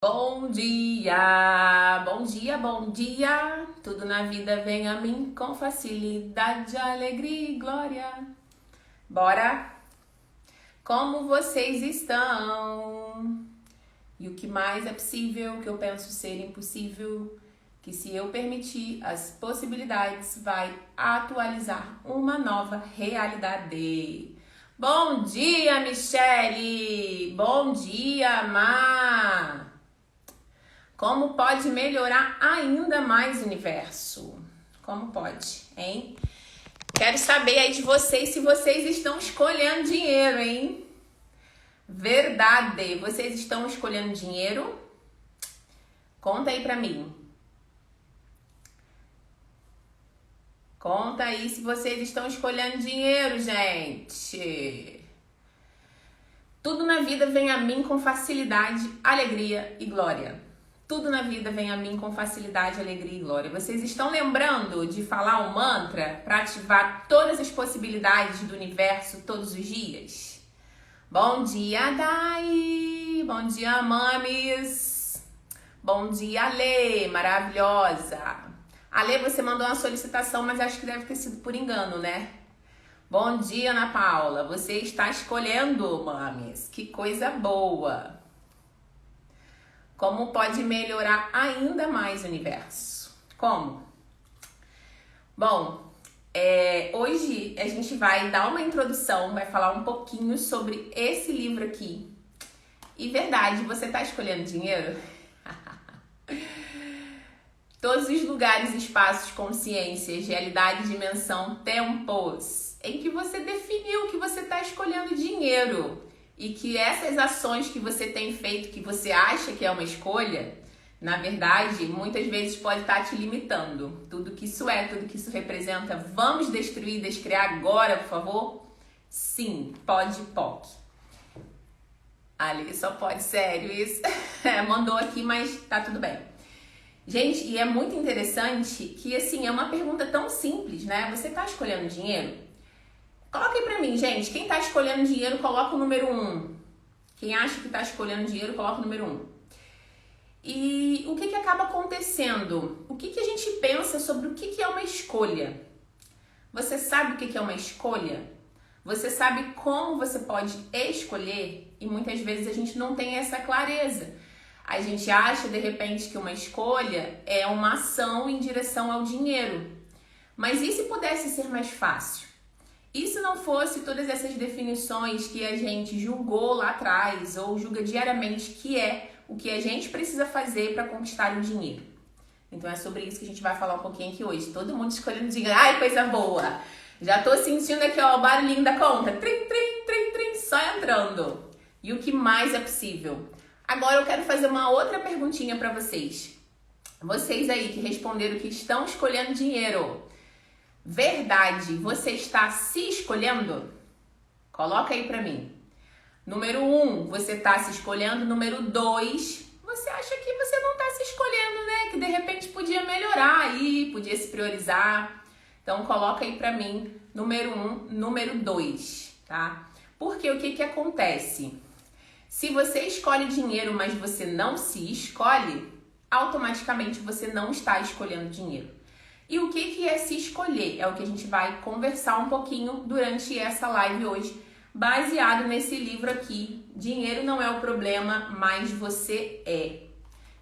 Bom dia, bom dia, bom dia. Tudo na vida vem a mim com facilidade, alegria e glória. Bora? Como vocês estão? E o que mais é possível, que eu penso ser impossível, que se eu permitir as possibilidades, vai atualizar uma nova realidade. Bom dia, Michele! Bom dia, Má! Como pode melhorar ainda mais o universo? Como pode, hein? Quero saber aí de vocês se vocês estão escolhendo dinheiro, hein? Verdade, vocês estão escolhendo dinheiro? Conta aí pra mim. Conta aí se vocês estão escolhendo dinheiro, gente. Tudo na vida vem a mim com facilidade, alegria e glória. Tudo na vida vem a mim com facilidade, alegria e glória. Vocês estão lembrando de falar um mantra para ativar todas as possibilidades do universo todos os dias? Bom dia, Dai! Bom dia, mames! Bom dia, Ale! Maravilhosa! Ale, você mandou uma solicitação, mas acho que deve ter sido por engano, né? Bom dia, Ana Paula! Você está escolhendo, mames! Que coisa boa! Como pode melhorar ainda mais o universo? Como? Bom, hoje a gente vai dar uma introdução, vai falar um pouquinho sobre esse livro aqui. E verdade, você tá escolhendo dinheiro? Todos os lugares, espaços, consciências, realidade, dimensão, tempos, em que você definiu que você tá escolhendo dinheiro. E que essas ações que você tem feito, que você acha que é uma escolha, na verdade, muitas vezes pode estar te limitando. Tudo que isso é, tudo que isso representa, vamos destruir, descriar agora, por favor? Sim, pode, POC. Ali, só pode, sério, isso. Mandou aqui, mas tá tudo bem. Gente, e é muito interessante que, assim, é uma pergunta tão simples, né? Você tá escolhendo dinheiro? Coloca aí pra mim, gente. Quem tá escolhendo dinheiro, coloca o número 1. Quem acha que tá escolhendo dinheiro, coloca o número 1. E o que acaba acontecendo? O que a gente pensa sobre o que é uma escolha? Você sabe o que é uma escolha? Você sabe como você pode escolher? E muitas vezes a gente não tem essa clareza. A gente acha, de repente, que uma escolha é uma ação em direção ao dinheiro. Mas e se pudesse ser mais fácil? E se não fosse todas essas definições que a gente julgou lá atrás ou julga diariamente que é o que a gente precisa fazer para conquistar o dinheiro? Então é sobre isso que a gente vai falar um pouquinho aqui hoje. Todo mundo escolhendo dinheiro. Ai, coisa boa! Já tô sentindo aqui, ó, o barulhinho da conta. Trim, trim, trim, trim, só entrando. E o que mais é possível? Agora eu quero fazer uma outra perguntinha para vocês. Vocês aí que responderam que estão escolhendo dinheiro. Verdade, você está se escolhendo? Coloca aí pra mim. Número 1, você está se escolhendo. Número 2, você acha que você não está se escolhendo, né? Que de repente podia melhorar aí, podia se priorizar. Então coloca aí pra mim, número 1, número 2, tá? Porque o que acontece? Se você escolhe dinheiro, mas você não se escolhe, automaticamente você não está escolhendo dinheiro. E o que é se escolher? É o que a gente vai conversar um pouquinho durante essa live hoje, baseado nesse livro aqui, Dinheiro Não É o Problema, Mas Você É.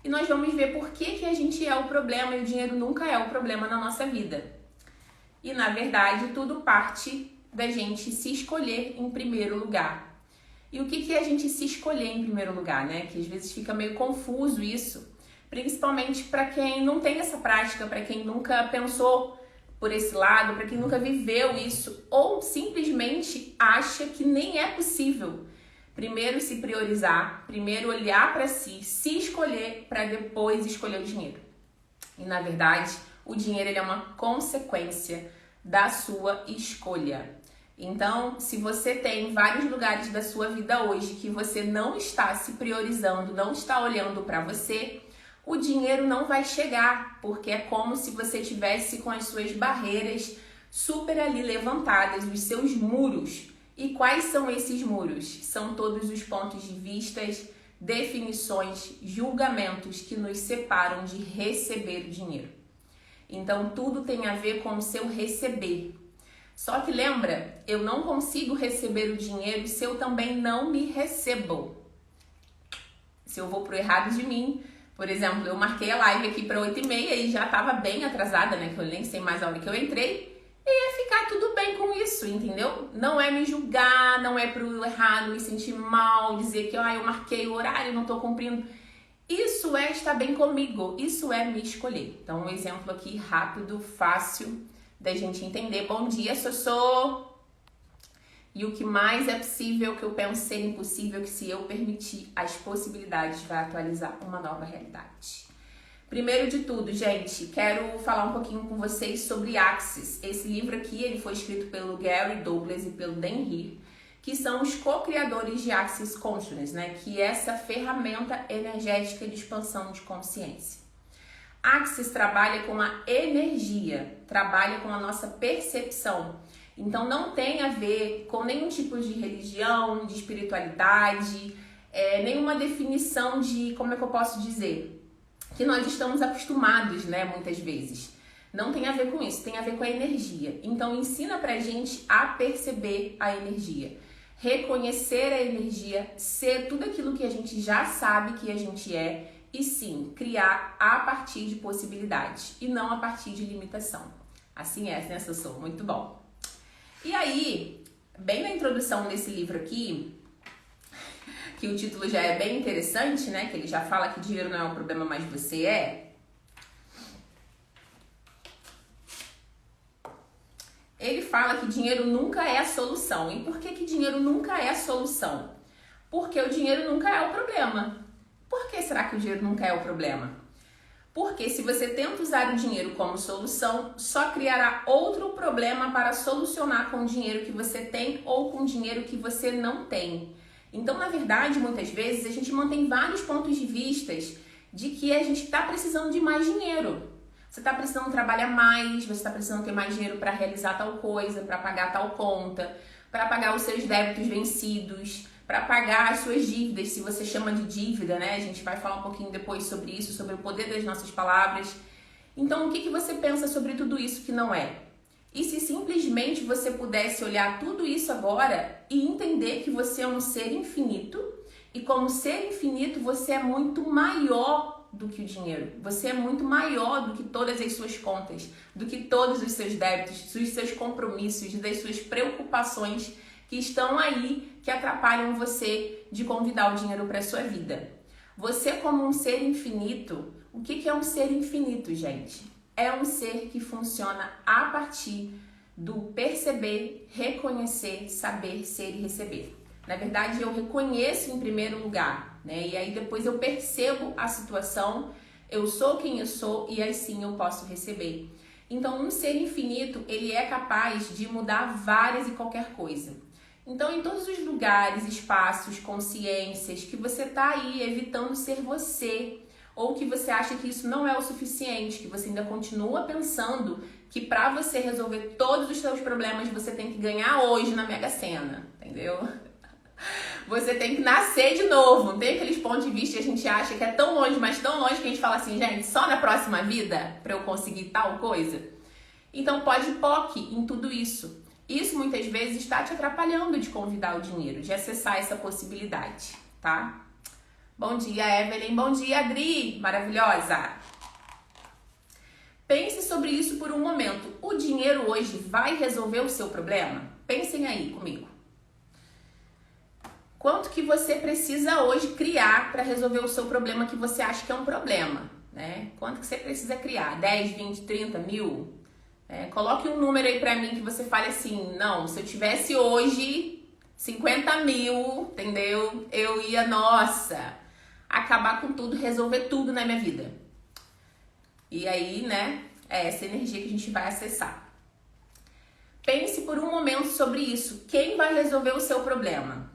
E nós vamos ver por que a gente é o problema e o dinheiro nunca é o problema na nossa vida. E, na verdade, tudo parte da gente se escolher em primeiro lugar. E o que é a gente se escolher em primeiro lugar, né? Que às vezes fica meio confuso isso. Principalmente para quem não tem essa prática, para quem nunca pensou por esse lado, para quem nunca viveu isso, ou simplesmente acha que nem é possível. Primeiro se priorizar, primeiro olhar para si, se escolher, para depois escolher o dinheiro. E na verdade, o dinheiro ele é uma consequência da sua escolha. Então, se você tem vários lugares da sua vida hoje que você não está se priorizando, não está olhando para você, o dinheiro não vai chegar, porque é como se você tivesse com as suas barreiras super ali levantadas, os seus muros. E quais são esses muros? São todos os pontos de vistas definições, julgamentos que nos separam de receber o dinheiro. Então, tudo tem a ver com o seu receber. Só que lembra, eu não consigo receber o dinheiro se eu também não me recebo. Se eu vou pro errado de mim, por exemplo, eu marquei a live aqui para 8h30 e já estava bem atrasada, né? Que eu nem sei mais a hora que eu entrei. E ia ficar tudo bem com isso, entendeu? Não é me julgar, não é pro errado, me sentir mal, dizer que eu marquei o horário, não tô cumprindo. Isso é estar bem comigo, isso é me escolher. Então, um exemplo aqui rápido, fácil da gente entender. Bom dia, Sossô! E o que mais é possível, que eu penso ser impossível, que se eu permitir, as possibilidades vai atualizar uma nova realidade. Primeiro de tudo, gente, quero falar um pouquinho com vocês sobre Axis. Esse livro aqui, ele foi escrito pelo Gary Douglas e pelo Dan Heer, que são os co-criadores de Axis Consciousness, né? Que é essa ferramenta energética de expansão de consciência. Axis trabalha com a energia, trabalha com a nossa percepção. Então não tem a ver com nenhum tipo de religião, de espiritualidade, nenhuma definição de, como é que eu posso dizer, que nós estamos acostumados, né, muitas vezes. Não tem a ver com isso, tem a ver com a energia. Então ensina pra gente a perceber a energia, reconhecer a energia, ser tudo aquilo que a gente já sabe que a gente é e sim, criar a partir de possibilidades e não a partir de limitação. Assim é, né, Sossô? Muito bom. E aí, bem na introdução desse livro aqui, que o título já é bem interessante, né? Que ele já fala que dinheiro não é um problema, mas você é. Ele fala que dinheiro nunca é a solução. E por que dinheiro nunca é a solução? Porque o dinheiro nunca é o problema. Por que será que o dinheiro nunca é o problema? Porque se você tenta usar o dinheiro como solução, só criará outro problema para solucionar com o dinheiro que você tem ou com o dinheiro que você não tem. Então, na verdade, muitas vezes, a gente mantém vários pontos de vista de que a gente está precisando de mais dinheiro. Você está precisando trabalhar mais, você está precisando ter mais dinheiro para realizar tal coisa, para pagar tal conta, para pagar os seus débitos vencidos, para pagar as suas dívidas, se você chama de dívida, né? A gente vai falar um pouquinho depois sobre isso, sobre o poder das nossas palavras. Então, o que você pensa sobre tudo isso que não é? E se simplesmente você pudesse olhar tudo isso agora e entender que você é um ser infinito e como ser infinito você é muito maior do que o dinheiro. Você é muito maior do que todas as suas contas, do que todos os seus débitos, dos seus compromissos, das suas preocupações que estão aí, que atrapalham você de convidar o dinheiro para a sua vida. Você como um ser infinito, o que é um ser infinito, gente? É um ser que funciona a partir do perceber, reconhecer, saber, ser e receber. Na verdade, eu reconheço em primeiro lugar, né? E aí depois eu percebo a situação, eu sou quem eu sou e aí sim eu posso receber. Então, um ser infinito, ele é capaz de mudar várias e qualquer coisa. Então, em todos os lugares, espaços, consciências que você tá aí evitando ser você, ou que você acha que isso não é o suficiente, que você ainda continua pensando que para você resolver todos os seus problemas você tem que ganhar hoje na Mega Sena, entendeu? Você tem que nascer de novo, não tem aqueles pontos de vista que a gente acha que é tão longe, mas tão longe que a gente fala assim, gente, só na próxima vida para eu conseguir tal coisa? Então pode POC em tudo isso. Isso muitas vezes está te atrapalhando de convidar o dinheiro, de acessar essa possibilidade, tá? Bom dia, Evelyn. Bom dia, Adri. Maravilhosa. Pense sobre isso por um momento. O dinheiro hoje vai resolver o seu problema? Pensem aí comigo. Quanto que você precisa hoje criar para resolver o seu problema que você acha que é um problema, né? Quanto que você precisa criar? 10, 20, 30 mil? Coloque um número aí pra mim que você fale assim, não, se eu tivesse hoje 50 mil, entendeu? Eu ia, nossa, acabar com tudo, resolver tudo na minha vida. E aí, né, é essa energia que a gente vai acessar. Pense por um momento sobre isso. Quem vai resolver o seu problema?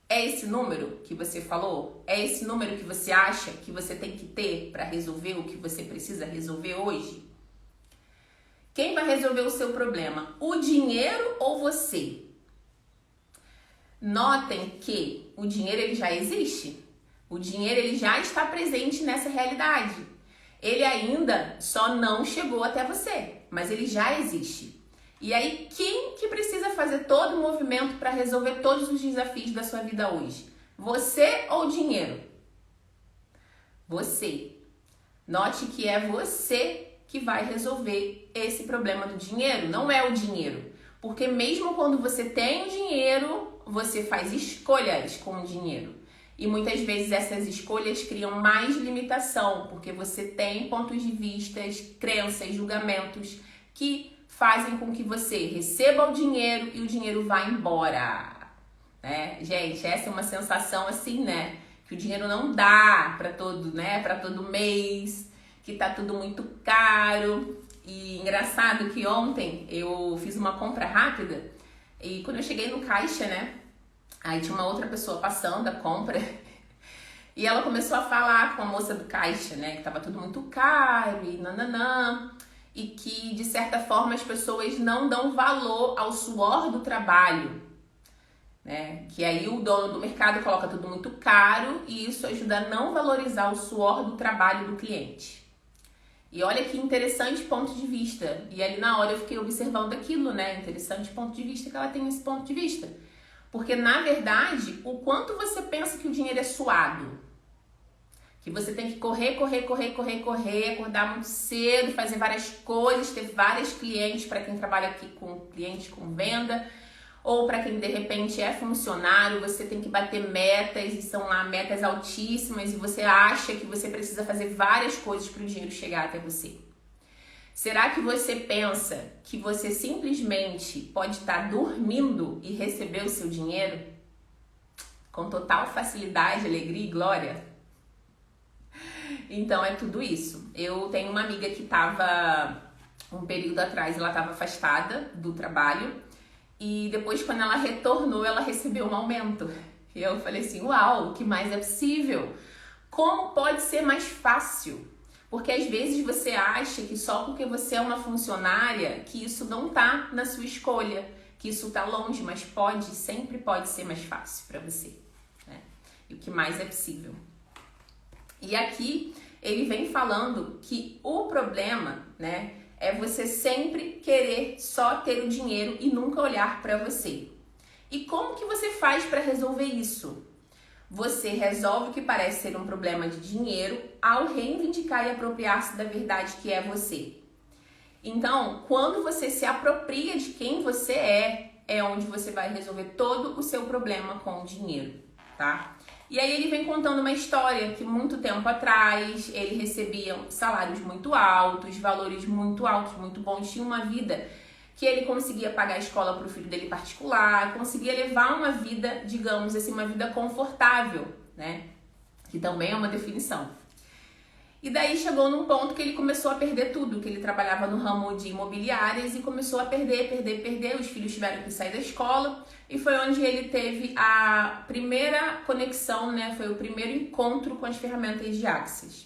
É esse número que você falou? É esse número que você acha que você tem que ter para resolver o que você precisa resolver hoje? Quem vai resolver o seu problema? O dinheiro ou você? Notem que o dinheiro ele já existe. O dinheiro ele já está presente nessa realidade. Ele ainda só não chegou até você, mas ele já existe. E aí, quem que precisa fazer todo o movimento para resolver todos os desafios da sua vida hoje? Você ou o dinheiro? Você. Note que é você que vai resolver esse problema do dinheiro, não é o dinheiro. Porque mesmo quando você tem o dinheiro, você faz escolhas com o dinheiro. E muitas vezes essas escolhas criam mais limitação, porque você tem pontos de vista, crenças, julgamentos que fazem com que você receba o dinheiro e o dinheiro vá embora. Né? Gente, essa é uma sensação assim, né? Que o dinheiro não dá para todo, né? Para todo mês, que tá tudo muito caro. E engraçado que ontem eu fiz uma compra rápida e quando eu cheguei no caixa, né? Aí tinha uma outra pessoa passando a compra e ela começou a falar com a moça do caixa, né? Que tava tudo muito caro e nananã. E que, de certa forma, as pessoas não dão valor ao suor do trabalho, né? Que aí o dono do mercado coloca tudo muito caro e isso ajuda a não valorizar o suor do trabalho do cliente. E olha que interessante ponto de vista. E ali na hora eu fiquei observando aquilo, né? Interessante ponto de vista que ela tem esse ponto de vista. Porque, na verdade, o quanto você pensa que o dinheiro é suado, que você tem que correr, acordar muito cedo, fazer várias coisas, ter vários clientes para quem trabalha aqui com cliente com venda, ou para quem de repente é funcionário, você tem que bater metas e são lá metas altíssimas e você acha que você precisa fazer várias coisas para o dinheiro chegar até você. Será que você pensa que você simplesmente pode estar dormindo e receber o seu dinheiro com total facilidade, alegria e glória? Então é tudo isso. Eu tenho uma amiga que estava um período atrás, ela estava afastada do trabalho e depois quando ela retornou, ela recebeu um aumento. E eu falei assim, uau, o que mais é possível? Como pode ser mais fácil? Porque às vezes você acha que só porque você é uma funcionária, que isso não tá na sua escolha, que isso tá longe, mas sempre pode ser mais fácil para você, né? E o que mais é possível. E aqui ele vem falando que o problema, né, é você sempre querer só ter o dinheiro e nunca olhar para você. E como que você faz para resolver isso? Você resolve o que parece ser um problema de dinheiro ao reivindicar e apropriar-se da verdade que é você. Então, quando você se apropria de quem você é onde você vai resolver todo o seu problema com o dinheiro, tá? E aí ele vem contando uma história que muito tempo atrás ele recebia salários muito altos, valores muito altos, muito bons, tinha uma vida que ele conseguia pagar a escola para o filho dele particular, conseguia levar uma vida, digamos assim, uma vida confortável, né? Que também é uma definição. E daí chegou num ponto que ele começou a perder tudo, que ele trabalhava no ramo de imobiliárias e começou a perder, os filhos tiveram que sair da escola e foi onde ele teve a primeira conexão, né? Foi o primeiro encontro com as ferramentas de Access.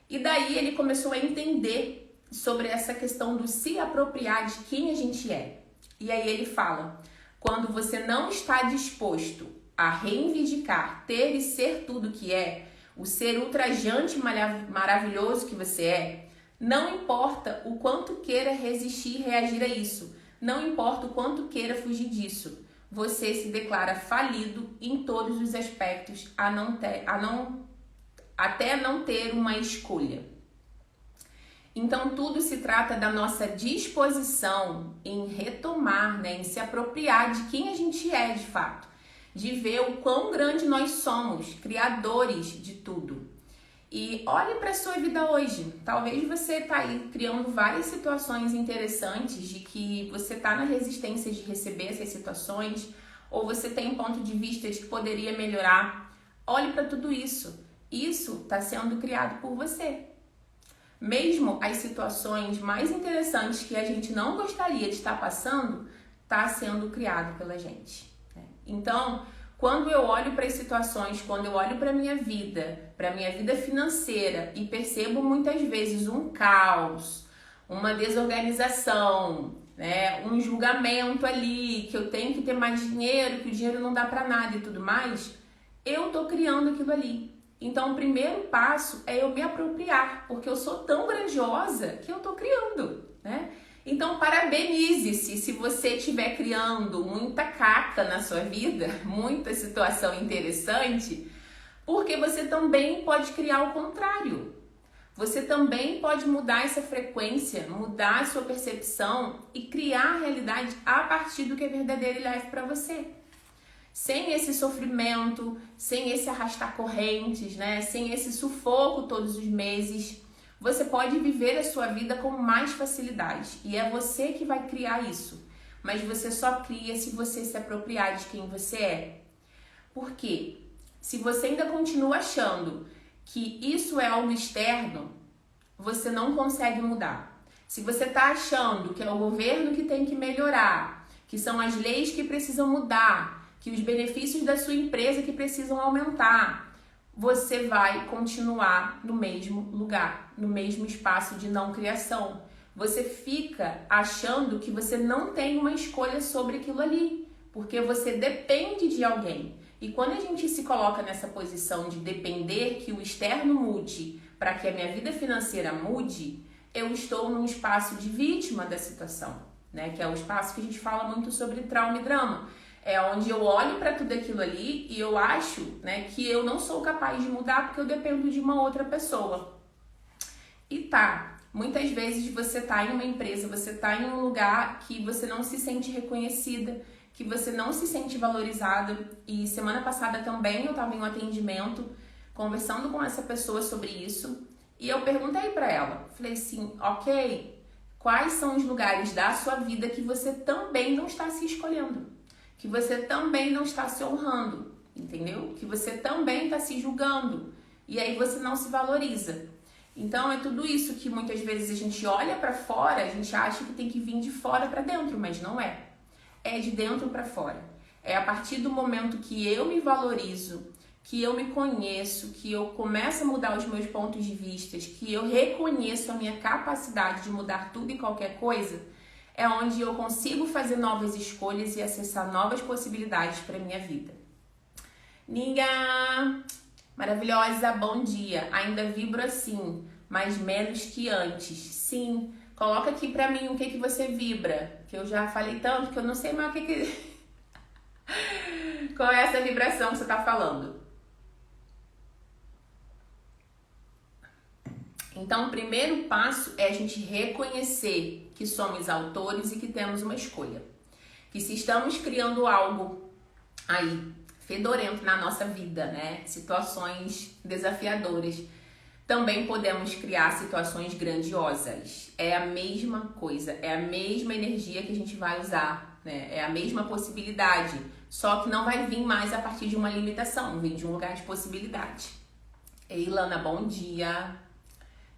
E daí ele começou a entender sobre essa questão do se apropriar de quem a gente é. E aí ele fala, quando você não está disposto a reivindicar, ter e ser tudo que é, o ser ultrajante maravilhoso que você é, não importa o quanto queira resistir e reagir a isso, não importa o quanto queira fugir disso, você se declara falido em todos os aspectos, até não ter uma escolha. Então, tudo se trata da nossa disposição em retomar, né, em se apropriar de quem a gente é de fato, de ver o quão grande nós somos, criadores de tudo. E olhe para a sua vida hoje. Talvez você está aí criando várias situações interessantes de que você está na resistência de receber essas situações, ou você tem um ponto de vista de que poderia melhorar. Olhe para tudo isso. Isso está sendo criado por você. Mesmo as situações mais interessantes que a gente não gostaria de estar passando, está sendo criado pela gente. Então, quando eu olho para as situações, quando eu olho para a minha vida financeira e percebo muitas vezes um caos, uma desorganização, né, um julgamento ali, que eu tenho que ter mais dinheiro, que o dinheiro não dá para nada e tudo mais, eu tô criando aquilo ali. Então, o primeiro passo é eu me apropriar, porque eu sou tão grandiosa que eu tô criando, né? Então, parabenize-se se você estiver criando muita caca na sua vida, muita situação interessante, porque você também pode criar o contrário. Você também pode mudar essa frequência, mudar a sua percepção e criar a realidade a partir do que é verdadeiro e leve para você. Sem esse sofrimento, sem esse arrastar correntes, né? Sem esse sufoco todos os meses, você pode viver a sua vida com mais facilidade. E é você que vai criar isso. Mas você só cria se você se apropriar de quem você é. Por quê? Se você ainda continua achando que isso é algo externo, você não consegue mudar. Se você está achando que é o governo que tem que melhorar, que são as leis que precisam mudar, que os benefícios da sua empresa que precisam aumentar, você vai continuar no mesmo lugar, no mesmo espaço de não criação. Você fica achando que você não tem uma escolha sobre aquilo ali, porque você depende de alguém. E quando a gente se coloca nessa posição de depender que o externo mude para que a minha vida financeira mude, eu estou num espaço de vítima da situação, né? Que é o espaço que a gente fala muito sobre trauma e drama. É onde eu olho para tudo aquilo ali e eu acho, né, que eu não sou capaz de mudar porque eu dependo de uma outra pessoa. E muitas vezes você tá em uma empresa, você tá em um lugar que você não se sente reconhecida, que você não se sente valorizada. E semana passada também eu estava em um atendimento conversando com essa pessoa sobre isso e eu perguntei para ela, falei assim, ok, quais são os lugares da sua vida que você também não está se escolhendo, que você também não está se honrando, entendeu? Que você também está se julgando e aí você não se valoriza. Então é tudo isso que muitas vezes a gente olha para fora, a gente acha que tem que vir de fora para dentro, mas não é. É de dentro para fora. É a partir do momento que eu me valorizo, que eu me conheço, que eu começo a mudar os meus pontos de vista, que eu reconheço a minha capacidade de mudar tudo e qualquer coisa, é onde eu consigo fazer novas escolhas e acessar novas possibilidades para minha vida. Ninga, maravilhosa, bom dia. Ainda vibro assim, mas menos que antes. Sim. Coloca aqui pra mim o que você vibra, que eu já falei tanto que eu não sei mais o que... Qual é essa vibração que você tá falando? Então, o primeiro passo é a gente reconhecer que somos autores e que temos uma escolha. Que se estamos criando algo aí, fedorento na nossa vida, né? Situações desafiadoras, também podemos criar situações grandiosas. É a mesma coisa, é a mesma energia que a gente vai usar, né? É a mesma possibilidade, só que não vai vir mais a partir de uma limitação, vem de um lugar de possibilidade. Ei, Lana, bom dia.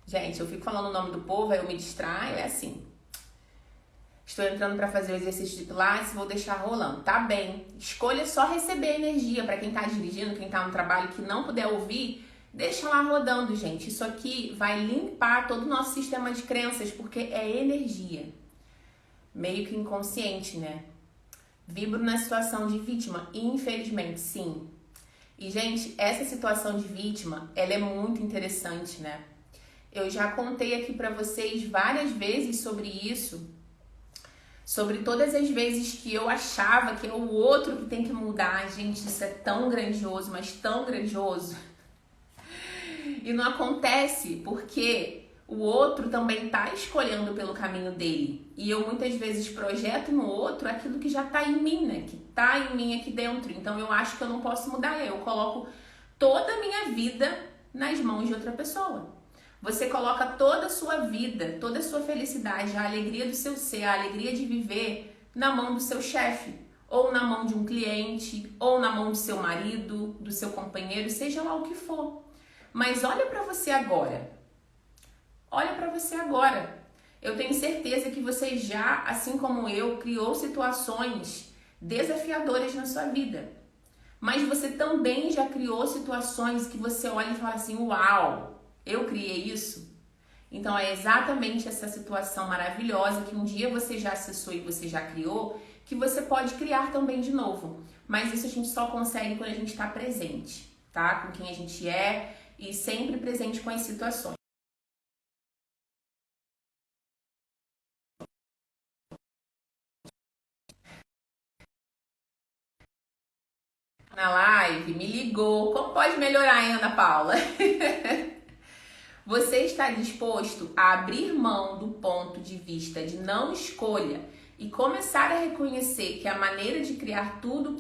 Gente, eu fico falando o nome do povo, aí eu me distraio, é assim. Estou entrando para fazer o exercício de Pilates, vou deixar rolando. Tá bem. Escolha só receber energia. Para quem tá dirigindo, quem tá no trabalho, que não puder ouvir, deixa lá rodando, gente. Isso aqui vai limpar todo o nosso sistema de crenças, porque é energia. Meio que inconsciente, né? Vibro na situação de vítima, infelizmente, sim. E, gente, essa situação de vítima, ela é muito interessante, né? Eu já contei aqui pra vocês várias vezes sobre isso, sobre todas as vezes que eu achava que é o outro que tem que mudar. Gente, isso é tão grandioso, mas tão grandioso. E não acontece porque o outro também tá escolhendo pelo caminho dele. E eu muitas vezes projeto no outro aquilo que já tá em mim, né? Que tá em mim aqui dentro. Então eu acho que eu não posso mudar. Eu coloco toda a minha vida nas mãos de outra pessoa. Você coloca toda a sua vida, toda a sua felicidade, a alegria do seu ser, a alegria de viver na mão do seu chefe, ou na mão de um cliente, ou na mão do seu marido, do seu companheiro, seja lá o que for. Mas olha pra você agora. Olha pra você agora. Eu tenho certeza que você já, assim como eu, criou situações desafiadoras na sua vida. Mas você também já criou situações que você olha e fala assim, uau! Eu criei isso? Então é exatamente essa situação maravilhosa que um dia você já acessou e você já criou, que você pode criar também de novo. mas isso a gente só consegue quando a gente está presente, tá? Com quem a gente é e sempre presente com as situações. Na live, me ligou. Como pode melhorar, hein, Ana Paula? Você está disposto a abrir mão do ponto de vista de não escolha e começar a reconhecer que a maneira de criar tudo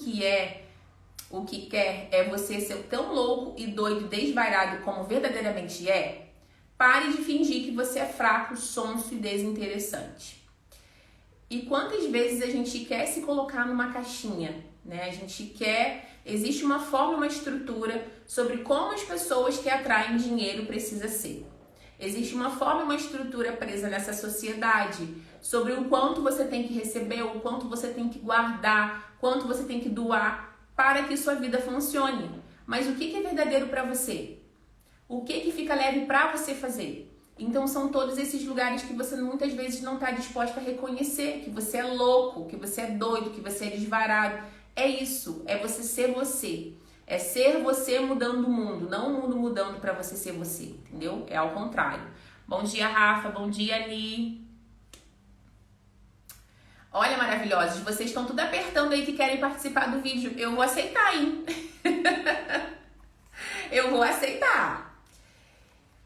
o que quer é você ser tão louco e doido e desvairado como verdadeiramente é? Pare de fingir que você é fraco, sonso e desinteressante. E quantas vezes a gente quer se colocar numa caixinha, né? A gente quer... Existe uma forma, uma estrutura sobre como as pessoas que atraem dinheiro precisam ser. Existe uma forma, uma estrutura presa nessa sociedade sobre o quanto você tem que receber, o quanto você tem que guardar, quanto você tem que doar para que sua vida funcione. Mas o que é verdadeiro para você? O que fica leve para você fazer? Então são todos esses lugares que você muitas vezes não está disposto a reconhecer, que você é louco, que você é doido, que você é desvarado. É isso, é você ser você. É ser você mudando o mundo, não o mundo mudando para você ser você, entendeu? É ao contrário. Bom dia, Rafa. Bom dia, Ani. Olha, maravilhosos, vocês estão tudo apertando aí que querem participar do vídeo. Eu vou aceitar, hein? Eu vou aceitar.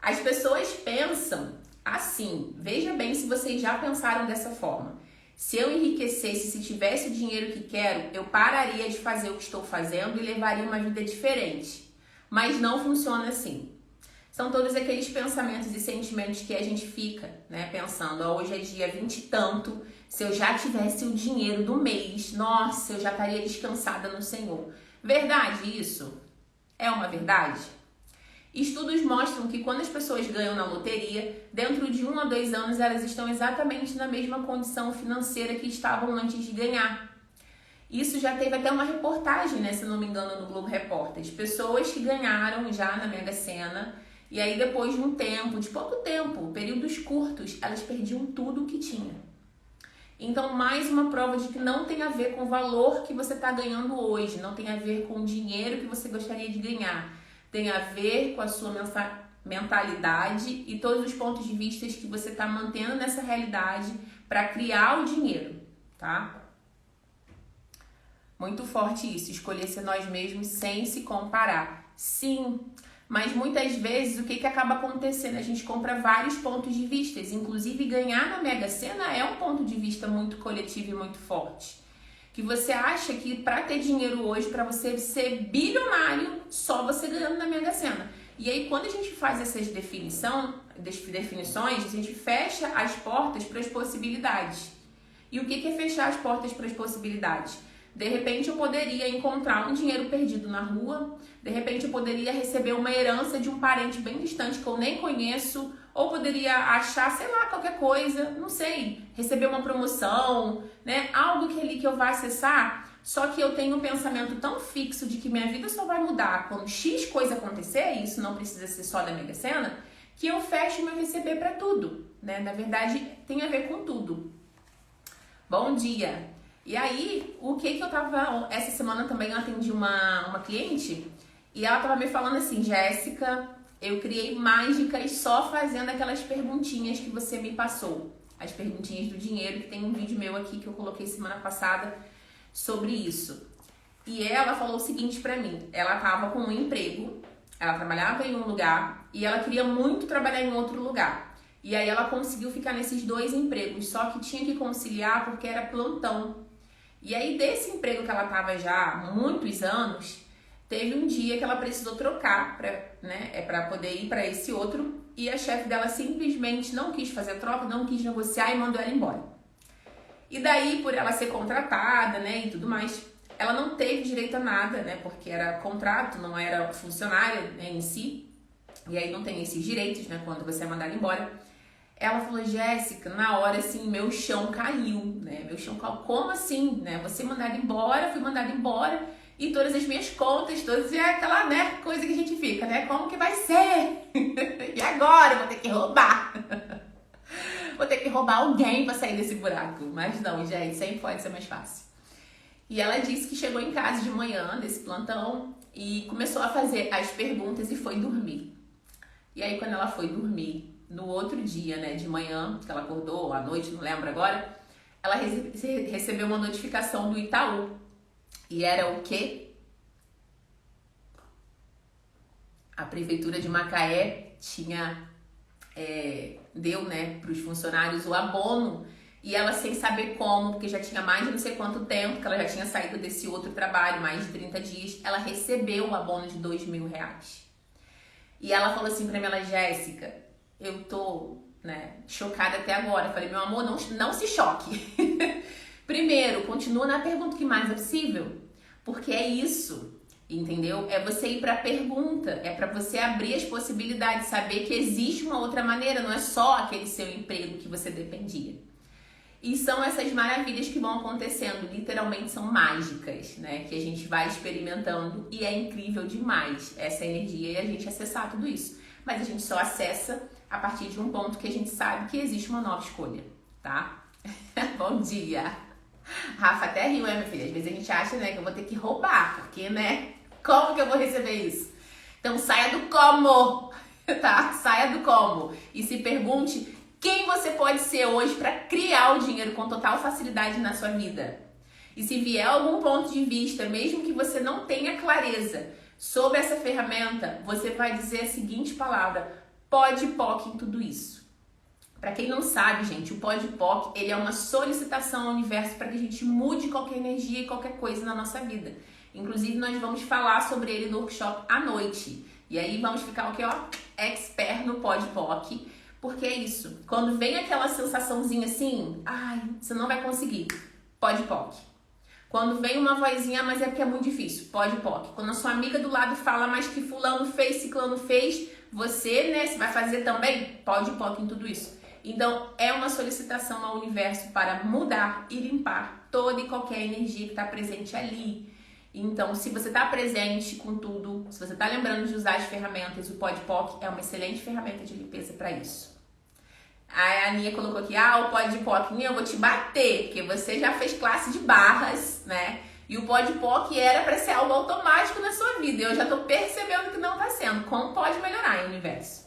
As pessoas pensam assim. Veja bem se vocês já pensaram dessa forma. Se eu enriquecesse, se tivesse o dinheiro que quero, eu pararia de fazer o que estou fazendo e levaria uma vida diferente. Mas não funciona assim. São todos aqueles pensamentos e sentimentos que a gente fica, né, pensando, hoje é dia 20 e tanto, se eu já tivesse o dinheiro do mês, nossa, eu já estaria descansada no Senhor. Verdade isso? É uma verdade? Estudos mostram que quando as pessoas ganham na loteria, dentro de 1 a 2 anos elas estão exatamente na mesma condição financeira que estavam antes de ganhar. Isso já teve até uma reportagem, né, se não me engano, no Globo Repórter. Pessoas que ganharam já na Mega Sena e aí depois de um tempo, de pouco tempo, períodos curtos, elas perdiam tudo o que tinha. Então, mais uma prova de que não tem a ver com o valor que você está ganhando hoje, não tem a ver com o dinheiro que você gostaria de ganhar. Tem a ver com a sua mentalidade e todos os pontos de vista que você está mantendo nessa realidade para criar o dinheiro, tá? Muito forte isso, escolher ser nós mesmos sem se comparar. Sim, mas muitas vezes o que acaba acontecendo? A gente compra vários pontos de vista, inclusive ganhar na Mega Sena é um ponto de vista muito coletivo e muito forte. Que você acha que para ter dinheiro hoje, para você ser bilionário, só você ganhando na Mega Sena. E aí, quando a gente faz essas definições, a gente fecha as portas para as possibilidades. E o que é fechar as portas para as possibilidades? De repente, eu poderia encontrar um dinheiro perdido na rua, de repente, eu poderia receber uma herança de um parente bem distante que eu nem conheço, ou poderia achar, sei lá, qualquer coisa, não sei, receber uma promoção, né? Algo que eu vá acessar, só que eu tenho um pensamento tão fixo de que minha vida só vai mudar quando X coisa acontecer, e isso não precisa ser só da Mega Sena, que eu fecho meu receber para tudo, né? Na verdade, tem a ver com tudo. Bom dia! E aí, o que eu tava... Essa semana também eu atendi uma cliente e ela tava me falando assim, Jéssica, eu criei mágicas só fazendo aquelas perguntinhas que você me passou. As perguntinhas do dinheiro, que tem um vídeo meu aqui que eu coloquei semana passada sobre isso. E ela falou o seguinte pra mim, ela tava com um emprego, ela trabalhava em um lugar e ela queria muito trabalhar em outro lugar. E aí ela conseguiu ficar nesses 2 empregos, só que tinha que conciliar porque era plantão. E aí, desse emprego que ela estava já há muitos anos, teve um dia que ela precisou trocar para poder ir para esse outro e a chefe dela simplesmente não quis fazer a troca, não quis negociar e mandou ela embora. E daí, por ela ser contratada, né, e tudo mais, ela não teve direito a nada, né, porque era contrato, não era funcionária, né, em si, e aí não tem esses direitos, né, quando você é mandada embora. Ela falou, Jéssica, na hora, assim, meu chão caiu, né? Meu chão caiu. Como assim, né? Você mandada embora, fui mandada embora e todas as minhas contas, todas, e é aquela, né, coisa que a gente fica, né? Como que vai ser? E agora? Eu vou ter que roubar. Vou ter que roubar alguém pra sair desse buraco. Mas não, gente, sempre pode ser mais fácil. E ela disse que chegou em casa de manhã desse plantão e começou a fazer as perguntas e foi dormir. E aí quando ela foi dormir, no outro dia, né, de manhã, que ela acordou, à noite, não lembro agora, ela recebeu uma notificação do Itaú. E era o quê? A prefeitura de Macaé deu, né, para os funcionários o abono. E ela, sem saber como, porque já tinha mais de não sei quanto tempo que ela já tinha saído desse outro trabalho, mais de 30 dias, ela recebeu o abono de R$2.000. E ela falou assim pra mim, ela, Jéssica, eu tô, né, chocada até agora. Eu falei, meu amor, não se choque. Primeiro, continua na pergunta que mais é possível, porque é isso, entendeu? É você ir pra pergunta, é pra você abrir as possibilidades, saber que existe uma outra maneira, não é só aquele seu emprego que você dependia. E são essas maravilhas que vão acontecendo, literalmente são mágicas, né? Que a gente vai experimentando e é incrível demais essa energia e a gente acessar tudo isso. Mas a gente só acessa a partir de um ponto que a gente sabe que existe uma nova escolha, tá? Bom dia! Rafa até riu, minha filha? Às vezes a gente acha, né, que eu vou ter que roubar, porque, né? Como que eu vou receber isso? Então saia do como, tá? Saia do como e se pergunte quem você pode ser hoje para criar o dinheiro com total facilidade na sua vida. E se vier algum ponto de vista, mesmo que você não tenha clareza sobre essa ferramenta, você vai dizer a seguinte palavra: pode POC em tudo isso. Para quem não sabe, gente, o pode POC, ele é uma solicitação ao universo para que a gente mude qualquer energia e qualquer coisa na nossa vida. Inclusive, nós vamos falar sobre ele no workshop à noite. E aí vamos ficar o quê, ó? Expert no pode POC. Porque é isso, quando vem aquela sensaçãozinha assim, ai, você não vai conseguir, pode POC. Quando vem uma vozinha, mas é porque é muito difícil, pode POC. Quando a sua amiga do lado fala, mas que fulano fez, ciclano fez, você, né, você vai fazer também, pode POC em tudo isso. Então, é uma solicitação ao universo para mudar e limpar toda e qualquer energia que está presente ali. Então, se você está presente com tudo, se você está lembrando de usar as ferramentas, o pode POC é uma excelente ferramenta de limpeza para isso. A Aninha colocou aqui, o pode POC, eu vou te bater, porque você já fez classe de barras, né? E o pode POC era para ser algo automático na sua vida. Eu já tô percebendo que não tá sendo. Como pode melhorar, hein, universo?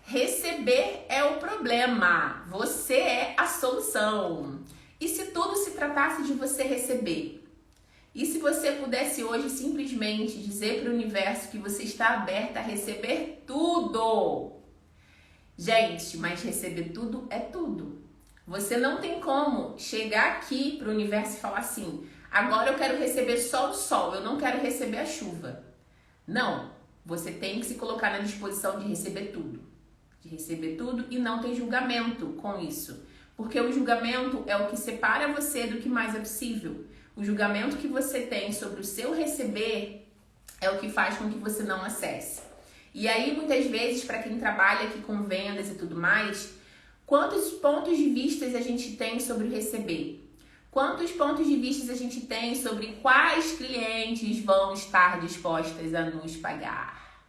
Receber é o problema. Você é a solução. E se tudo se tratasse de você receber? E se você pudesse hoje simplesmente dizer para o universo que você está aberta a receber tudo? Gente, mas receber tudo é tudo. Você não tem como chegar aqui para o universo e falar assim, agora eu quero receber só o sol, eu não quero receber a chuva. Não, você tem que se colocar na disposição de receber tudo. De receber tudo e não tem julgamento com isso. Porque o julgamento é o que separa você do que mais é possível. O julgamento que você tem sobre o seu receber é o que faz com que você não acesse. E aí, muitas vezes, para quem trabalha aqui com vendas e tudo mais, quantos pontos de vista a gente tem sobre o receber? Quantos pontos de vista a gente tem sobre quais clientes vão estar dispostas a nos pagar?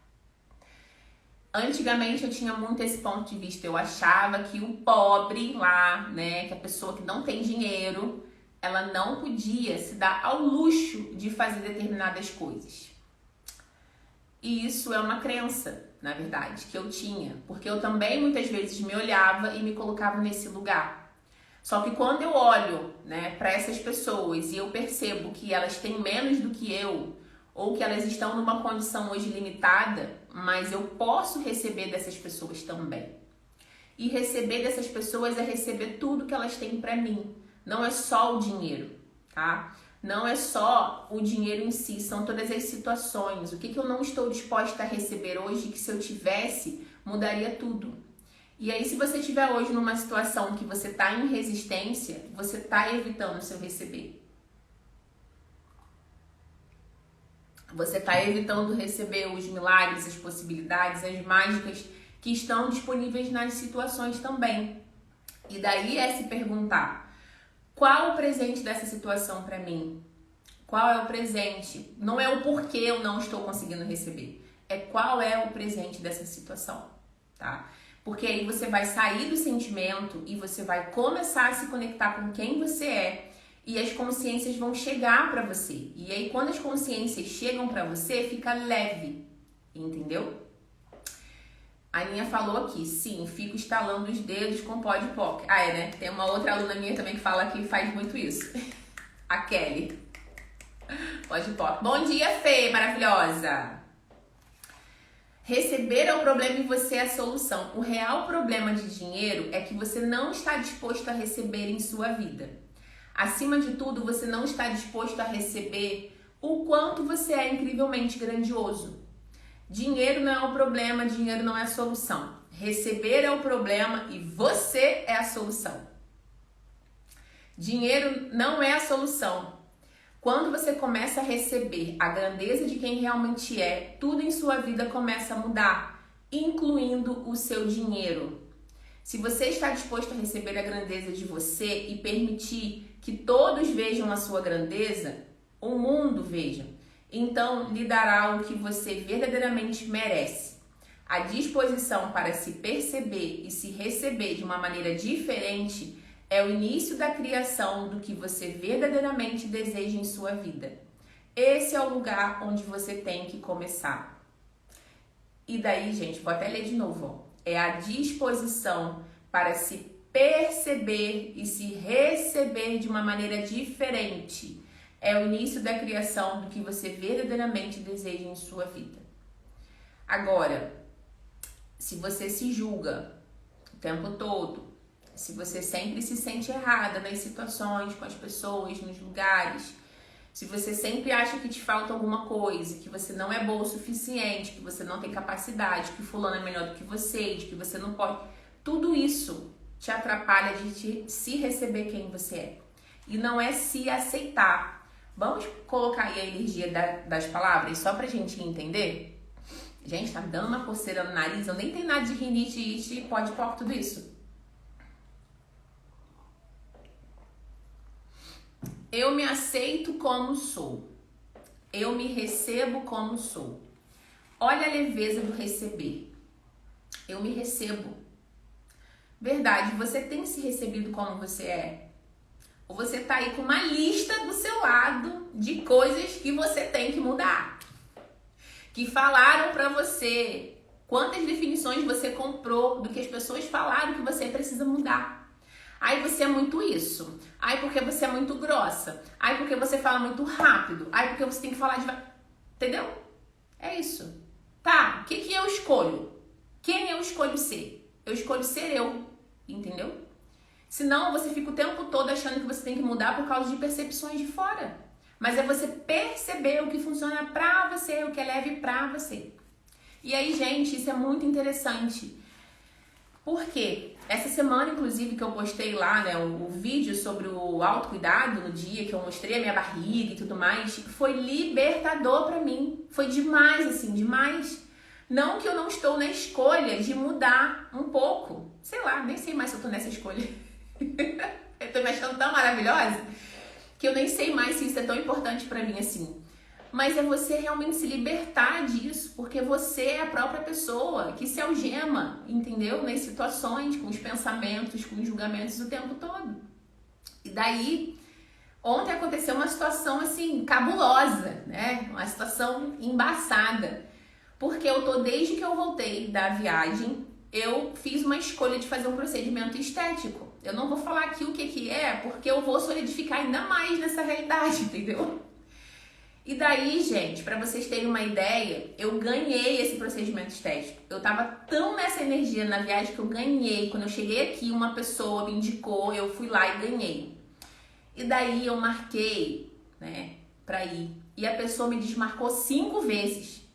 Antigamente eu tinha muito esse ponto de vista. Eu achava que o pobre lá, né, que a pessoa que não tem dinheiro, ela não podia se dar ao luxo de fazer determinadas coisas. E isso é uma crença, na verdade, que eu tinha. Porque eu também muitas vezes me olhava e me colocava nesse lugar. Só que quando eu olho, né, para essas pessoas e eu percebo que elas têm menos do que eu, ou que elas estão numa condição hoje limitada, mas eu posso receber dessas pessoas também. E receber dessas pessoas é receber tudo que elas têm para mim. Não é só o dinheiro, tá? Não é só o dinheiro em si, são todas as situações. O que eu não estou disposta a receber hoje, que se eu tivesse, mudaria tudo. E aí, se você estiver hoje numa situação que você está em resistência, você está evitando o seu receber. Você está evitando receber os milagres, as possibilidades, as mágicas que estão disponíveis nas situações também. E daí é se perguntar, qual o presente dessa situação para mim? Qual é o presente? Não é o porquê eu não estou conseguindo receber. É qual é o presente dessa situação, tá? Porque aí você vai sair do sentimento e você vai começar a se conectar com quem você é. e as consciências vão chegar para você. E aí, quando as consciências chegam para você, fica leve, entendeu? A Aninha falou aqui, sim, fico estalando os dedos com pó de POC. Ah, é, né? Tem uma outra aluna minha também que fala que faz muito isso. A Kelly. Pó de POC. Bom dia, Fê, maravilhosa. Receber é o problema e você é a solução. O real problema de dinheiro é que você não está disposto a receber em sua vida. Acima de tudo, você não está disposto a receber o quanto você é incrivelmente grandioso. Dinheiro não é o problema, dinheiro não é a solução. Receber é o problema e você é a solução. Dinheiro não é a solução. Quando você começa a receber a grandeza de quem realmente é, tudo em sua vida começa a mudar, incluindo o seu dinheiro. Se você está disposto a receber a grandeza de você e permitir que todos vejam a sua grandeza, o mundo veja. Então, lhe dará o que você verdadeiramente merece. A disposição para se perceber e se receber de uma maneira diferente é o início da criação do que você verdadeiramente deseja em sua vida. Esse é o lugar onde você tem que começar. E daí, gente, vou até ler de novo. Ó. É a disposição para se perceber e se receber de uma maneira diferente. É o início da criação do que você verdadeiramente deseja em sua vida. Agora, se você se julga o tempo todo, se você sempre se sente errada nas situações, com as pessoas, nos lugares, se você sempre acha que te falta alguma coisa, que você não é boa o suficiente, que você não tem capacidade, que fulano é melhor do que você, de que você não pode, tudo isso te atrapalha de se receber quem você é. E não é se aceitar. Vamos colocar aí a energia das palavras só pra gente entender? Gente, tá dando uma coceira no nariz, eu nem tenho nada de rinite, pó de POC, tudo isso. Eu me aceito como sou. Eu me recebo como sou. Olha a leveza do receber. Eu me recebo. Verdade, você tem se recebido como você é? Ou você tá aí com uma lista do seu lado de coisas que você tem que mudar? Que falaram pra você quantas definições você comprou do que as pessoas falaram que você precisa mudar. Ai, você é muito isso. Ai, porque você é muito grossa. Ai, porque você fala muito rápido. Ai, porque você tem que falar devagar. Entendeu? É isso. Tá, o que eu escolho? Quem eu escolho ser? Eu escolho ser eu. Entendeu? Senão você fica o tempo todo achando que você tem que mudar por causa de percepções de fora. Mas é você perceber o que funciona pra você, o que é leve pra você. E aí, gente, isso é muito interessante. Por quê? Essa semana, inclusive, que eu postei lá, né, o vídeo sobre o autocuidado, no dia que eu mostrei a minha barriga e tudo mais, foi libertador pra mim. Foi demais, assim, demais. Não que eu não estou na escolha de mudar um pouco. Sei lá, nem sei mais se eu tô nessa escolha. Eu tô me achando tão maravilhosa que eu nem sei mais se isso é tão importante pra mim assim. Mas é você realmente se libertar disso, porque você é a própria pessoa que se algema, entendeu? Nas situações, com os pensamentos, com os julgamentos o tempo todo. E daí, ontem aconteceu uma situação assim, cabulosa, né? Uma situação embaçada. Porque eu tô, desde que eu voltei da viagem, eu fiz uma escolha de fazer um procedimento estético. Eu não vou falar aqui o que é, porque eu vou solidificar ainda mais nessa realidade, entendeu? E daí, gente, pra vocês terem uma ideia, eu ganhei esse procedimento estético. Eu tava tão nessa energia na viagem que eu ganhei. Quando eu cheguei aqui, uma pessoa me indicou, eu fui lá e ganhei. E daí eu marquei, né, pra ir. E a pessoa me desmarcou 5 vezes.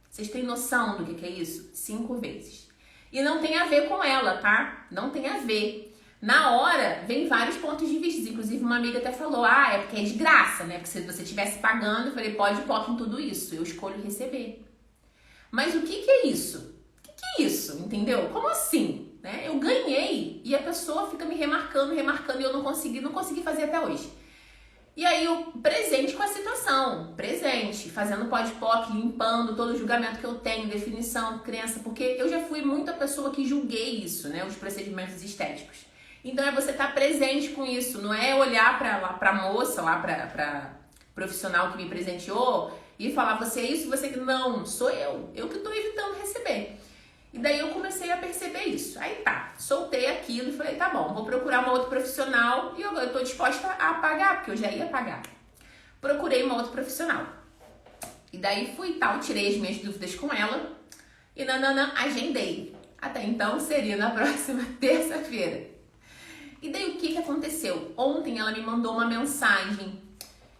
Vocês têm noção do que é isso? 5 vezes. E não tem a ver com ela, tá? Não tem a ver. Na hora, vem vários pontos de vista. Inclusive, uma amiga até falou, é porque é de graça, né? Porque se você estivesse pagando, eu falei, pode pôr em tudo isso. Eu escolho receber. Mas o que é isso? O que é isso? Entendeu? Como assim? Né? Eu ganhei e a pessoa fica me remarcando e eu não consegui fazer até hoje. E aí, eu presente com a situação, presente, fazendo pós-POC, limpando todo o julgamento que eu tenho, definição, crença, porque eu já fui muita pessoa que julguei isso, né? Os procedimentos estéticos. Então é você estar presente com isso, não é olhar pra moça, lá pra profissional que me presenteou e falar, você é isso, você que não, sou eu que tô evitando receber. E daí eu comecei a perceber isso. Aí tá, soltei aquilo e falei, tá bom, vou procurar uma outra profissional e eu tô disposta a pagar, porque eu já ia pagar. Procurei uma outra profissional. E daí fui tal, tirei as minhas dúvidas com ela e agendei. Até então seria na próxima terça-feira. E daí o que aconteceu? Ontem ela me mandou uma mensagem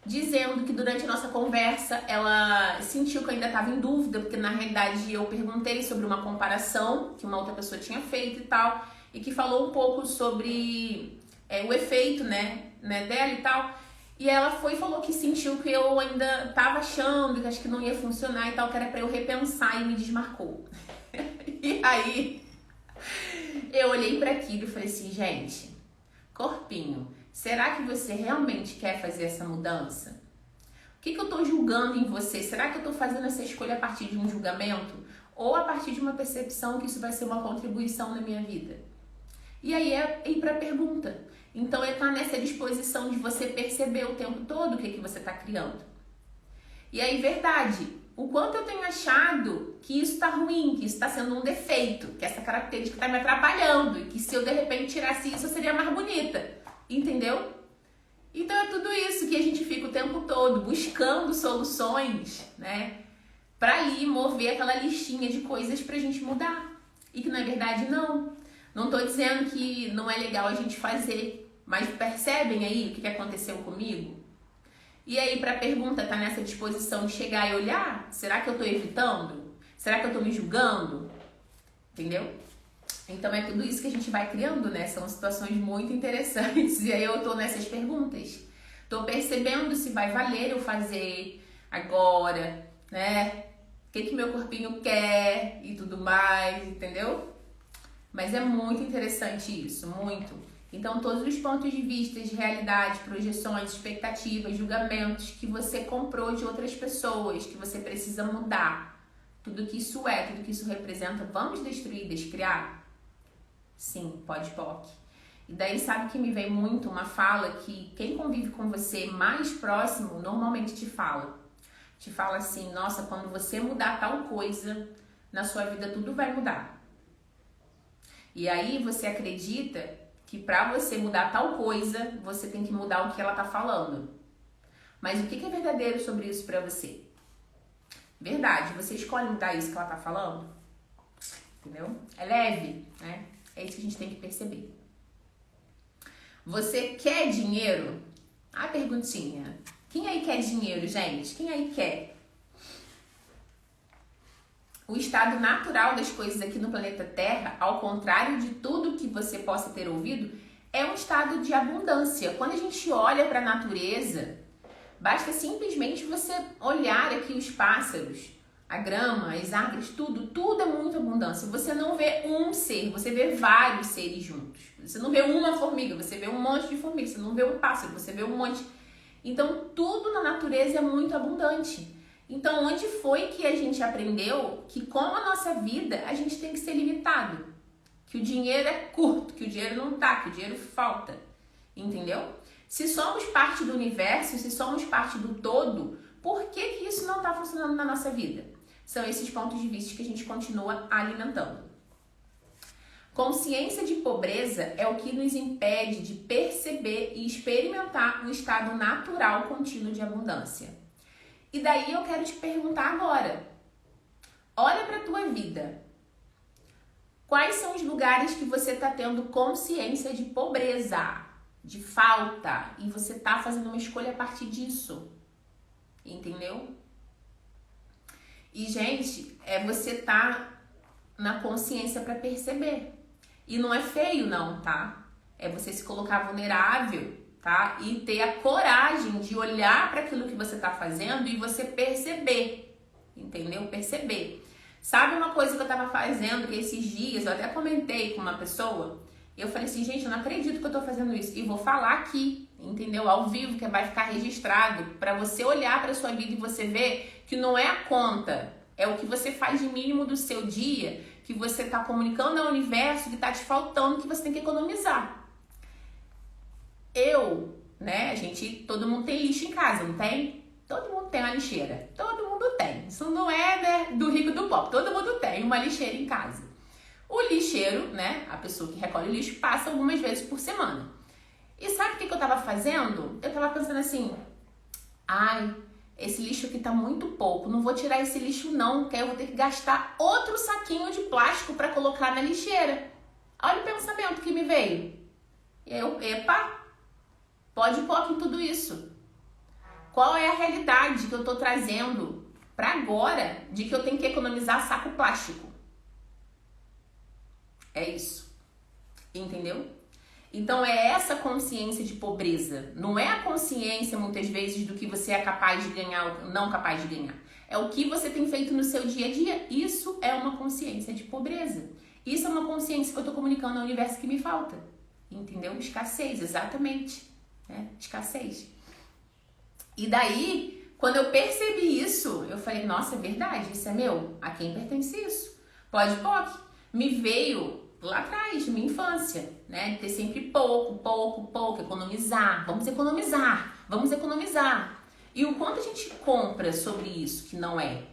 dizendo que durante a nossa conversa ela sentiu que eu ainda estava em dúvida, porque na realidade eu perguntei sobre uma comparação que uma outra pessoa tinha feito e tal, e que falou um pouco sobre o efeito né, dela e tal. E ela falou que sentiu que eu ainda estava achando que acho que não ia funcionar e tal, que era para eu repensar e me desmarcou. E aí eu olhei para aquilo e falei assim, gente, corpinho, será que você realmente quer fazer essa mudança? O que eu tô julgando em você? Será que eu tô fazendo essa escolha a partir de um julgamento? Ou a partir de uma percepção que isso vai ser uma contribuição na minha vida? E aí é ir pra pergunta. Então é estar nessa disposição de você perceber o tempo todo o que você tá criando. E aí, verdade, o quanto eu tenho achado que isso tá ruim, que isso tá sendo um defeito, que essa característica tá me atrapalhando e que se eu de repente tirasse isso eu seria mais bonita. Entendeu? Então é tudo isso que a gente fica o tempo todo buscando soluções, né? Pra ir mover aquela listinha de coisas pra gente mudar. E que na verdade não. Não tô dizendo que não é legal a gente fazer. Mas percebem aí o que aconteceu comigo? E aí pra pergunta, tá nessa disposição de chegar e olhar? Será que eu tô evitando? Será que eu tô me julgando? Entendeu? Então é tudo isso que a gente vai criando, né? São situações muito interessantes. E aí eu tô nessas perguntas. Tô percebendo se vai valer eu fazer agora, né? O que meu corpinho quer e tudo mais, entendeu? Mas é muito interessante isso, muito. Então todos os pontos de vista, de realidade, projeções, expectativas, julgamentos que você comprou de outras pessoas, que você precisa mudar. Tudo que isso é, tudo que isso representa, vamos destruir, descriar? Sim, pode POC. E daí sabe que me vem muito uma fala que quem convive com você mais próximo normalmente te fala. Te fala assim, nossa, quando você mudar tal coisa, na sua vida tudo vai mudar. E aí você acredita que pra você mudar tal coisa, você tem que mudar o que ela tá falando. Mas o que é verdadeiro sobre isso pra você? Verdade, você escolhe mudar isso que ela tá falando? Entendeu? É leve, né? É isso que a gente tem que perceber. Você quer dinheiro? A perguntinha. Quem aí quer dinheiro, gente? Quem aí quer? O estado natural das coisas aqui no planeta Terra, ao contrário de tudo que você possa ter ouvido, é um estado de abundância. Quando a gente olha para a natureza, basta simplesmente você olhar aqui os pássaros, a grama, as árvores, tudo é muito abundância. Você não vê um ser, você vê vários seres juntos. Você não vê uma formiga, você vê um monte de formigas. Você não vê um pássaro, você vê um monte. Então, tudo na natureza é muito abundante. Então, onde foi que a gente aprendeu que com a nossa vida a gente tem que ser limitado? Que o dinheiro é curto, que o dinheiro não tá, que o dinheiro falta. Entendeu? Se somos parte do universo, se somos parte do todo, por que isso não está funcionando na nossa vida? São esses pontos de vista que a gente continua alimentando. Consciência de pobreza é o que nos impede de perceber e experimentar o estado natural contínuo de abundância. E daí eu quero te perguntar agora. Olha para a tua vida. Quais são os lugares que você está tendo consciência de pobreza, de falta, e você está fazendo uma escolha a partir disso? Entendeu? E, gente, você tá na consciência para perceber. E não é feio, não, tá? É você se colocar vulnerável, tá? E ter a coragem de olhar para aquilo que você tá fazendo e você perceber. Entendeu? Perceber. Sabe uma coisa que eu tava fazendo que esses dias, eu até comentei com uma pessoa, eu falei assim, gente, eu não acredito que eu tô fazendo isso. E vou falar aqui, entendeu? Ao vivo, que vai ficar registrado, para você olhar para sua vida e você ver que não é a conta, é o que você faz de mínimo do seu dia, que você tá comunicando ao universo que tá te faltando, que você tem que economizar. Todo mundo tem lixo em casa, não tem? Todo mundo tem uma lixeira. Todo mundo tem. Isso não é, né, do rico e do pobre. Todo mundo tem uma lixeira em casa. O lixeiro, né, a pessoa que recolhe o lixo, passa algumas vezes por semana. E sabe o que eu tava fazendo? Eu tava pensando assim, ai, esse lixo aqui tá muito pouco, não vou tirar esse lixo não, porque aí eu vou ter que gastar outro saquinho de plástico para colocar na lixeira. Olha o pensamento que me veio. E aí eu, epa, pode pôr em tudo isso. Qual é a realidade que eu tô trazendo para agora de que eu tenho que economizar saco plástico? É isso. Entendeu? Então é essa consciência de pobreza. Não é a consciência, muitas vezes, do que você é capaz de ganhar ou não capaz de ganhar. É o que você tem feito no seu dia a dia. Isso é uma consciência de pobreza. Isso é uma consciência que eu tô comunicando ao universo que me falta. Entendeu? Escassez, exatamente. Né? Escassez. E daí, quando eu percebi isso, eu falei, nossa, é verdade, isso é meu. A quem pertence isso? Pode. Me veio lá atrás, minha infância, né? De ter sempre pouco, economizar. Vamos economizar. E o quanto a gente compra sobre isso que não é?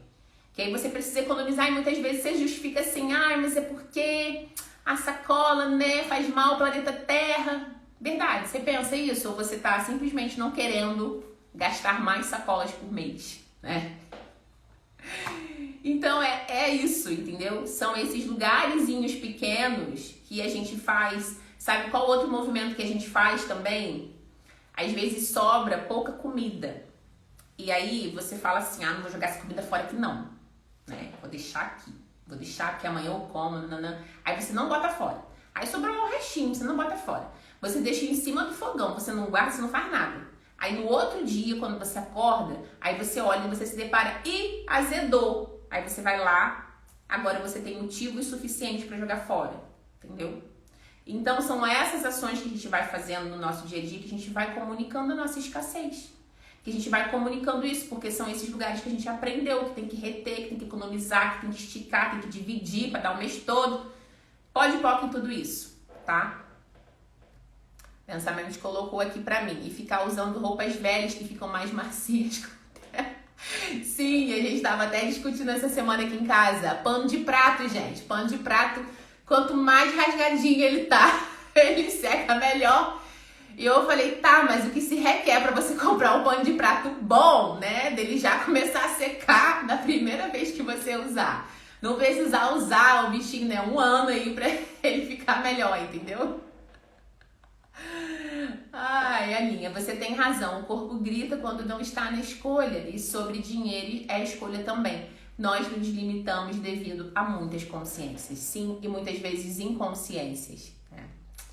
Que aí você precisa economizar e muitas vezes você justifica assim, mas é porque a sacola, né, faz mal ao planeta Terra. Verdade, você pensa isso? Ou você tá simplesmente não querendo gastar mais sacolas por mês, né? Então é isso, entendeu? São esses lugarzinhos pequenos que a gente faz. Sabe qual outro movimento que a gente faz também? Às vezes sobra pouca comida. E aí você fala assim, não vou jogar essa comida fora aqui não, né? Vou deixar aqui porque amanhã eu como, Aí você não bota fora. Aí sobrou um restinho, você não bota fora. Você deixa em cima do fogão, você não guarda, você não faz nada. Aí no outro dia, quando você acorda, aí você olha e você se depara e azedou. Aí você vai lá, agora você tem motivo suficiente para jogar fora, entendeu? Então são essas ações que a gente vai fazendo no nosso dia a dia que a gente vai comunicando a nossa escassez. Que a gente vai comunicando isso, porque são esses lugares que a gente aprendeu, que tem que reter, que tem que economizar, que tem que esticar, tem que dividir para dar o mês todo. Pode em tudo isso, tá? Pensamento colocou aqui pra mim. E ficar usando roupas velhas que ficam mais macias. Sim, a gente tava até discutindo essa semana aqui em casa. Pano de prato, gente. Pano de prato, quanto mais rasgadinho ele tá, ele seca melhor. E eu falei, tá, mas o que se requer pra você comprar um pano de prato bom, né? Dele já começar a secar na primeira vez que você usar. Não precisa usar o bichinho, né? 1 ano aí pra ele ficar melhor, entendeu? Ai, Aninha, você tem razão. O corpo grita quando não está na escolha. E sobre dinheiro é escolha também. Nós nos limitamos devido a muitas consciências, sim, e muitas vezes inconsciências. Né?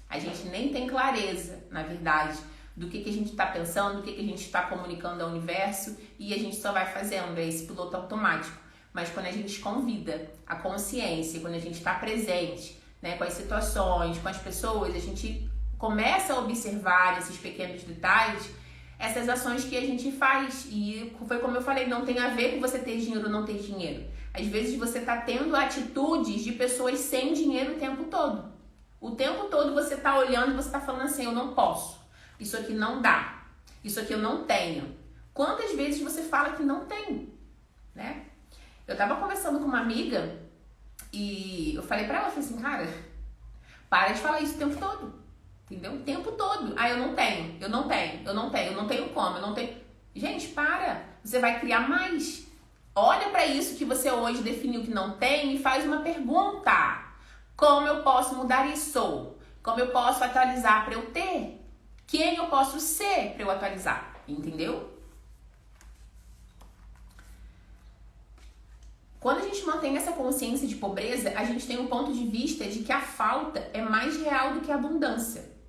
A gente nem tem clareza, na verdade, do que a gente está pensando, do que a gente está comunicando ao universo, e a gente só vai fazendo, é esse piloto automático. Mas quando a gente convida a consciência, quando a gente está presente, né, com as situações, com as pessoas, a gente começa a observar esses pequenos detalhes, essas ações que a gente faz. E foi como eu falei, não tem a ver com você ter dinheiro ou não ter dinheiro. Às vezes você tá tendo atitudes de pessoas sem dinheiro o tempo todo. O tempo todo você tá olhando e você tá falando assim, eu não posso. Isso aqui não dá. Isso aqui eu não tenho. Quantas vezes você fala que não tem, né? Eu tava conversando com uma amiga e eu falei pra ela, eu falei assim, cara, para de falar isso o tempo todo. Entendeu? O tempo todo. Eu não tenho como, eu não tenho. Gente, para. Você vai criar mais. Olha pra isso que você hoje definiu que não tem e faz uma pergunta. Como eu posso mudar isso? Como eu posso atualizar pra eu ter? Quem eu posso ser pra eu atualizar? Entendeu? Quando a gente mantém essa consciência de pobreza, a gente tem um ponto de vista de que a falta é mais real do que a abundância.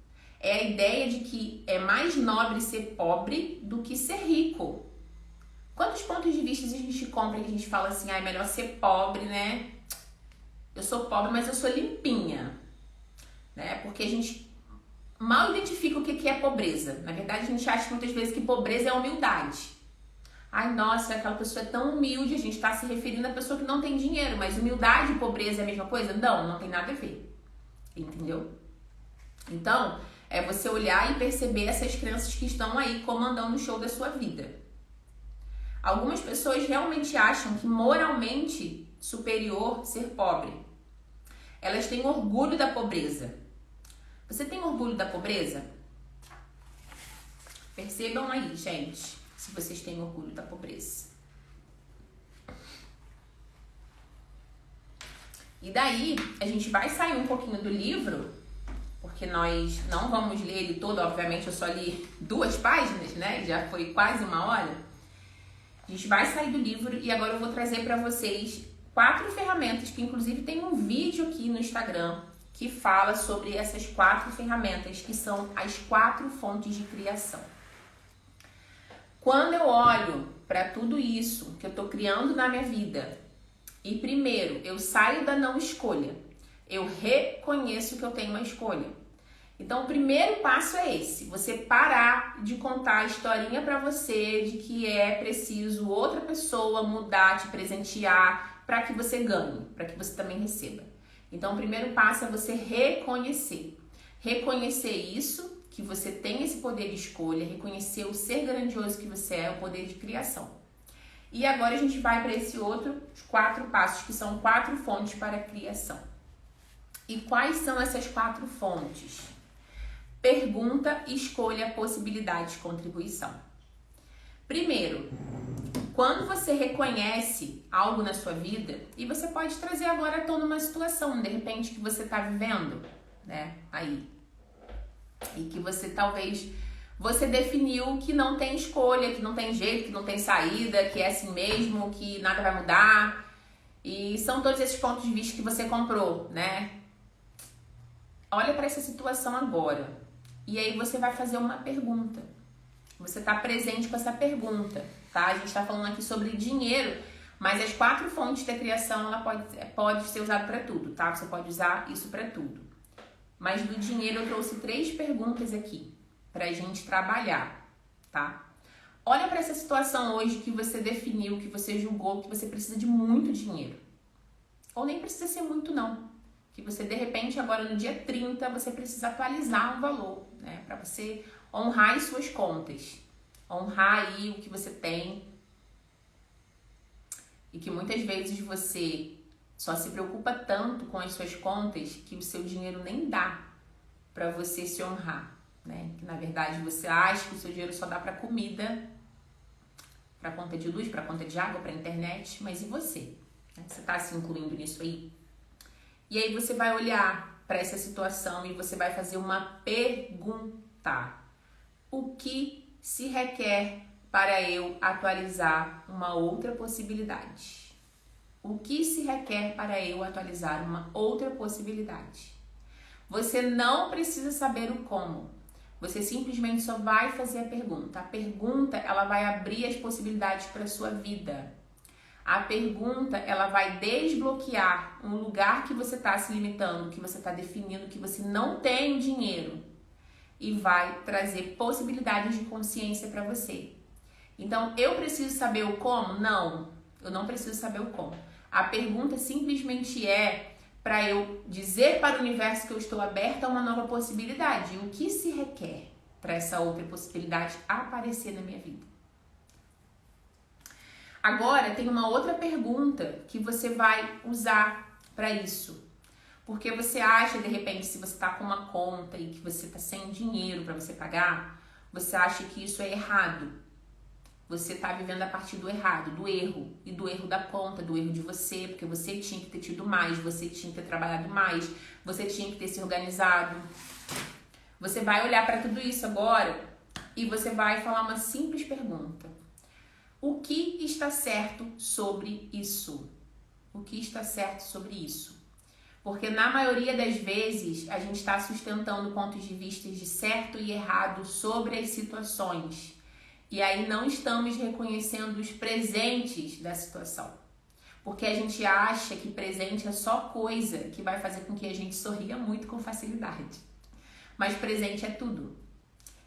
É a ideia de que é mais nobre ser pobre do que ser rico. Quantos pontos de vista a gente compra que a gente fala assim, é melhor ser pobre, né? Eu sou pobre, mas eu sou limpinha. Né? Porque a gente mal identifica o que é pobreza. Na verdade, a gente acha muitas vezes que pobreza é humildade. Ai, nossa, aquela pessoa é tão humilde, a gente está se referindo à pessoa que não tem dinheiro, mas humildade e pobreza é a mesma coisa? Não tem nada a ver. Entendeu? Então, É você olhar e perceber essas crenças que estão aí comandando o show da sua vida. Algumas pessoas realmente acham que moralmente superior ser pobre. Elas têm orgulho da pobreza. Você tem orgulho da pobreza? Percebam aí, gente, se vocês têm orgulho da pobreza. E daí, a gente vai sair um pouquinho do livro, porque nós não vamos ler ele todo, obviamente eu só li 2 páginas, né? Já foi quase 1 hora. A gente vai sair do livro e agora eu vou trazer para vocês 4 ferramentas, que inclusive tem um vídeo aqui no Instagram que fala sobre essas 4 ferramentas, que são as 4 fontes de criação. Quando eu olho para tudo isso que eu estou criando na minha vida, e primeiro eu saio da não escolha, eu reconheço que eu tenho uma escolha. Então, o primeiro passo é esse, você parar de contar a historinha para você de que é preciso outra pessoa mudar, te presentear para que você ganhe, para que você também receba. Então, o primeiro passo é você reconhecer. Reconhecer isso, que você tem esse poder de escolha, reconhecer o ser grandioso que você é, o poder de criação. E agora a gente vai para esse outro, os 4 passos, que são 4 fontes para a criação. E quais são essas 4 fontes? Pergunta, escolha, possibilidade, contribuição. Primeiro, quando você reconhece algo na sua vida, e você pode trazer agora à tona uma situação, de repente, que você está vivendo, né, aí. E que você talvez, você definiu que não tem escolha, que não tem jeito, que não tem saída, que é assim mesmo, que nada vai mudar. E são todos esses pontos de vista que você comprou, né? Olha para essa situação agora. E aí você vai fazer uma pergunta. Você está presente com essa pergunta, tá? A gente está falando aqui sobre dinheiro, mas as 4 fontes da criação, ela pode ser usada para tudo, tá? Você pode usar isso para tudo. Mas do dinheiro eu trouxe 3 perguntas aqui pra gente trabalhar, tá? Olha para essa situação hoje que você definiu, que você julgou que você precisa de muito dinheiro. Ou nem precisa ser muito não. Que você de repente agora no dia 30 você precisa atualizar um valor, né? Para você honrar as suas contas. Honrar aí o que você tem. E que muitas vezes você só se preocupa tanto com as suas contas que o seu dinheiro nem dá para você se honrar, né? Que na verdade você acha que o seu dinheiro só dá para comida, para conta de luz, para conta de água, para internet, mas e você? Você está se incluindo nisso aí? E aí você vai olhar para essa situação e você vai fazer uma pergunta. O que se requer para eu atualizar uma outra possibilidade? O que se requer para eu atualizar uma outra possibilidade? Você não precisa saber o como. Você simplesmente só vai fazer a pergunta. A pergunta, ela vai abrir as possibilidades para a sua vida. A pergunta, ela vai desbloquear um lugar que você está se limitando, que você está definindo, que você não tem dinheiro. E vai trazer possibilidades de consciência para você. Então, eu preciso saber o como? Não, eu não preciso saber o como. A pergunta simplesmente é para eu dizer para o universo que eu estou aberta a uma nova possibilidade. E o que se requer para essa outra possibilidade aparecer na minha vida? Agora, tem uma outra pergunta que você vai usar para isso. Porque você acha, de repente, se você está com uma conta e que você está sem dinheiro para você pagar, você acha que isso é errado. Você está vivendo a partir do errado, do erro. E do erro da conta, do erro de você, porque você tinha que ter tido mais, você tinha que ter trabalhado mais, você tinha que ter se organizado. Você vai olhar para tudo isso agora e você vai falar uma simples pergunta. O que está certo sobre isso? O que está certo sobre isso? Porque na maioria das vezes a gente está sustentando pontos de vista de certo e errado sobre as situações. E aí não estamos reconhecendo os presentes da situação. Porque a gente acha que presente é só coisa que vai fazer com que a gente sorria muito com facilidade. Mas presente é tudo.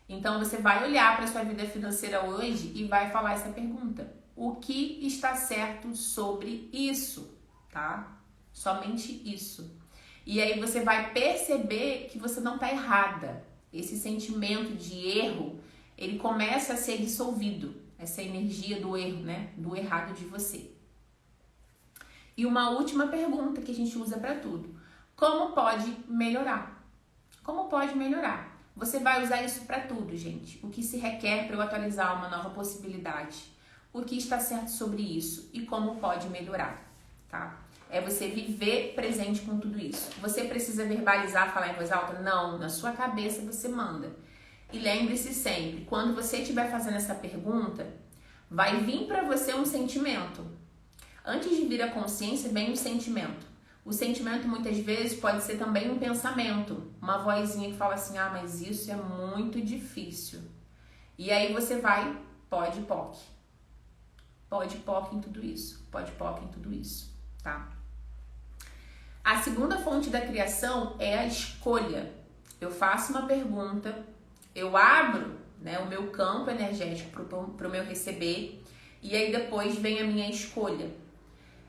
Então você vai olhar para a sua vida financeira hoje e vai falar essa pergunta. O que está certo sobre isso? Tá? Somente isso. E aí você vai perceber que você não está errada. esse sentimento de erro, ele começa a ser dissolvido, essa energia do erro, né? Do errado de você. E uma última pergunta que a gente usa para tudo. Como pode melhorar? Como pode melhorar? Você vai usar isso para tudo, gente. O que se requer para eu atualizar uma nova possibilidade? O que está certo sobre isso? E como pode melhorar, tá? É você viver presente com tudo isso. Você precisa verbalizar, falar em voz alta? Não, na sua cabeça você manda. E lembre-se sempre, quando você estiver fazendo essa pergunta, vai vir para você um sentimento. Antes de vir a consciência, vem um sentimento. O sentimento muitas vezes pode ser também um pensamento, uma vozinha que fala assim, mas isso é muito difícil. E aí você vai, pode POC em tudo isso, pode POC em tudo isso, tá? A segunda fonte da criação é a escolha. Eu faço uma pergunta, eu abro, né, o meu campo energético para o meu receber, e aí depois vem a minha escolha.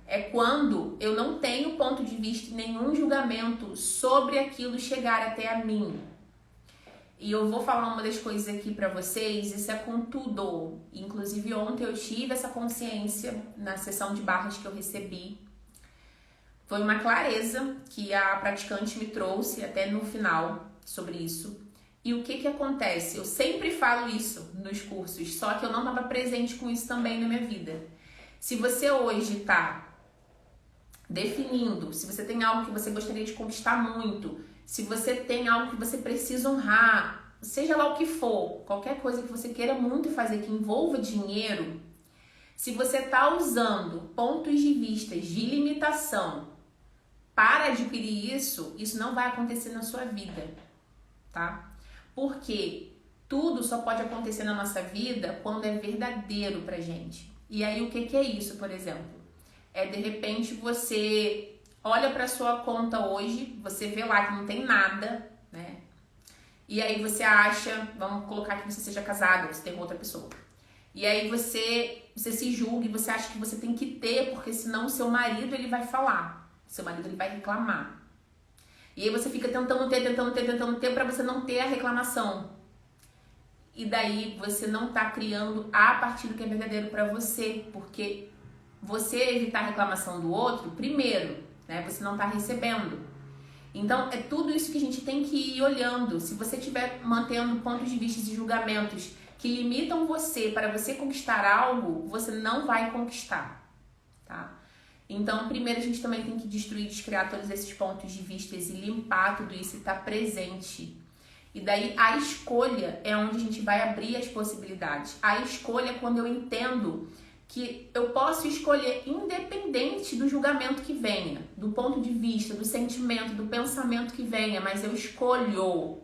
É quando eu não tenho ponto de vista e nenhum julgamento sobre aquilo chegar até a mim. E eu vou falar uma das coisas aqui pra vocês, isso é com tudo. Inclusive ontem eu tive essa consciência na sessão de barras que eu recebi. Foi uma clareza que a praticante me trouxe até no final sobre isso. E o que acontece? Eu sempre falo isso nos cursos, só que eu não estava presente com isso também na minha vida. Se você hoje está definindo, se você tem algo que você gostaria de conquistar muito, se você tem algo que você precisa honrar, seja lá o que for, qualquer coisa que você queira muito fazer que envolva dinheiro, se você está usando pontos de vista de limitação para adquirir isso, isso não vai acontecer na sua vida, tá? Porque tudo só pode acontecer na nossa vida quando é verdadeiro pra gente. E aí o que é isso, por exemplo? É de repente você olha para sua conta hoje, você vê lá que não tem nada, né? E aí você acha, vamos colocar que você seja casado, você tem outra pessoa. E aí você se julga e você acha que você tem que ter, porque senão o seu marido ele vai falar, seu marido ele vai reclamar. E aí você fica tentando ter para você não ter a reclamação. E daí você não tá criando a partir do que é verdadeiro para você, porque você evitar a reclamação do outro, primeiro, né? Você não tá recebendo. Então, é tudo isso que a gente tem que ir olhando. Se você estiver mantendo pontos de vista e julgamentos que limitam você para você conquistar algo, você não vai conquistar, tá? Então, primeiro a gente também tem que destruir, descriar todos esses pontos de vista e limpar tudo isso e estar presente. E daí a escolha é onde a gente vai abrir as possibilidades. A escolha é quando eu entendo que eu posso escolher independente do julgamento que venha, do ponto de vista, do sentimento, do pensamento que venha, mas eu escolho.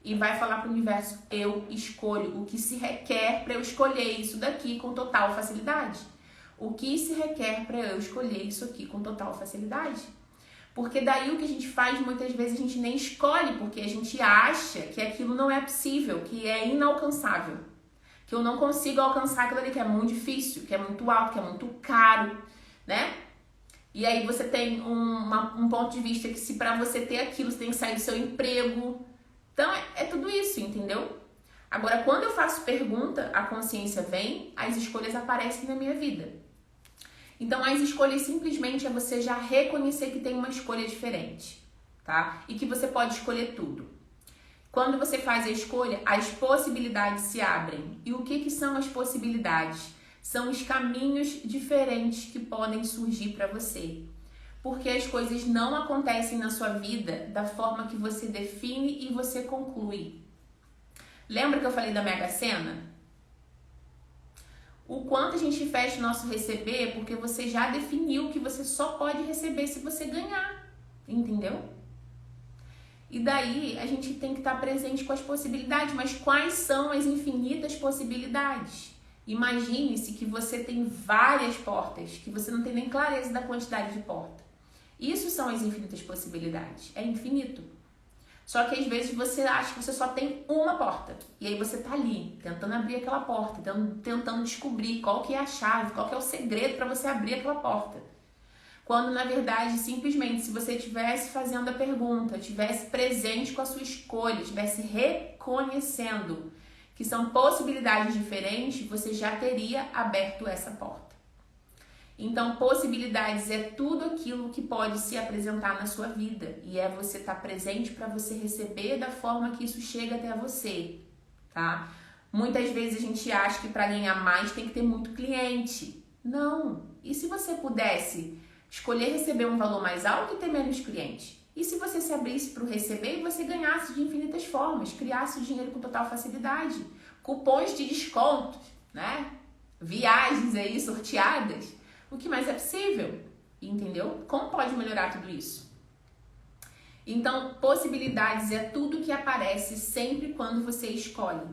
E vai falar para o universo, eu escolho o que se requer para eu escolher isso daqui com total facilidade. O que se requer para eu escolher isso aqui com total facilidade. Porque daí o que a gente faz, muitas vezes a gente nem escolhe, porque a gente acha que aquilo não é possível, que é inalcançável. Que eu não consigo alcançar aquilo ali, que é muito difícil, que é muito alto, que é muito caro, né? E aí você tem um ponto de vista que se para você ter aquilo, você tem que sair do seu emprego. Então é tudo isso, entendeu? Agora, quando eu faço pergunta, a consciência vem, as escolhas aparecem na minha vida. Então, as escolhas simplesmente é você já reconhecer que tem uma escolha diferente, tá? E que você pode escolher tudo. Quando você faz a escolha, as possibilidades se abrem. E o que são as possibilidades? São os caminhos diferentes que podem surgir para você. Porque as coisas não acontecem na sua vida da forma que você define e você conclui. Lembra que eu falei da Mega Sena? O quanto a gente fecha o nosso receber porque você já definiu que você só pode receber se você ganhar, entendeu? E daí a gente tem que estar presente com as possibilidades, mas quais são as infinitas possibilidades? Imagine-se que você tem várias portas, que você não tem nem clareza da quantidade de porta. Isso são as infinitas possibilidades, é infinito. Só que às vezes você acha que você só tem uma porta. E aí você tá ali, tentando abrir aquela porta, tentando descobrir qual que é a chave, qual que é o segredo para você abrir aquela porta. Quando, na verdade, simplesmente, se você estivesse fazendo a pergunta, estivesse presente com a sua escolha, estivesse reconhecendo que são possibilidades diferentes, você já teria aberto essa porta. Então, possibilidades é tudo aquilo que pode se apresentar na sua vida. E é você estar presente para você receber da forma que isso chega até você, tá? Muitas vezes a gente acha que para ganhar mais tem que ter muito cliente. Não. E se você pudesse escolher receber um valor mais alto e ter menos clientes? E se você se abrisse para o receber e você ganhasse de infinitas formas, criasse o dinheiro com total facilidade? Cupons de desconto, né? Viagens aí sorteadas. O que mais é possível? Entendeu? Como pode melhorar tudo isso? Então, possibilidades é tudo que aparece sempre quando você escolhe.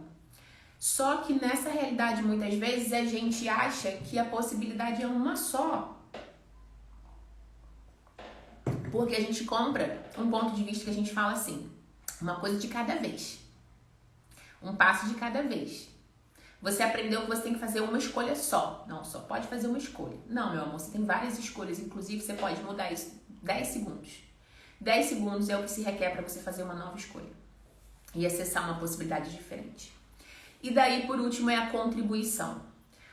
Só que nessa realidade, muitas vezes, a gente acha que a possibilidade é uma só. Porque a gente compra um ponto de vista que a gente fala assim, uma coisa de cada vez. Um passo de cada vez. Você aprendeu que você tem que fazer uma escolha só. Não, só pode fazer uma escolha. Não, meu amor, você tem várias escolhas. Inclusive, você pode mudar isso em 10 segundos. 10 segundos é o que se requer para você fazer uma nova escolha. E acessar uma possibilidade diferente. E daí, por último, é a contribuição.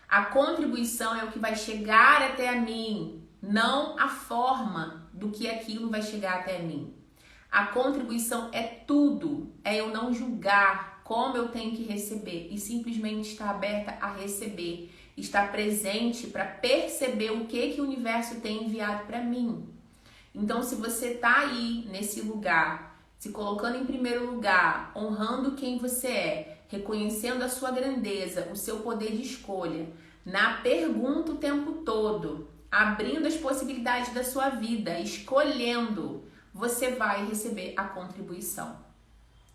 A contribuição é o que vai chegar até a mim, não a forma do que aquilo vai chegar até mim. A contribuição é tudo. É eu não julgar como eu tenho que receber e simplesmente estar aberta a receber, estar presente para perceber o que o universo tem enviado para mim. Então, se você está aí nesse lugar, se colocando em primeiro lugar, honrando quem você é, reconhecendo a sua grandeza, o seu poder de escolha, na pergunta o tempo todo, abrindo as possibilidades da sua vida, escolhendo, você vai receber a contribuição,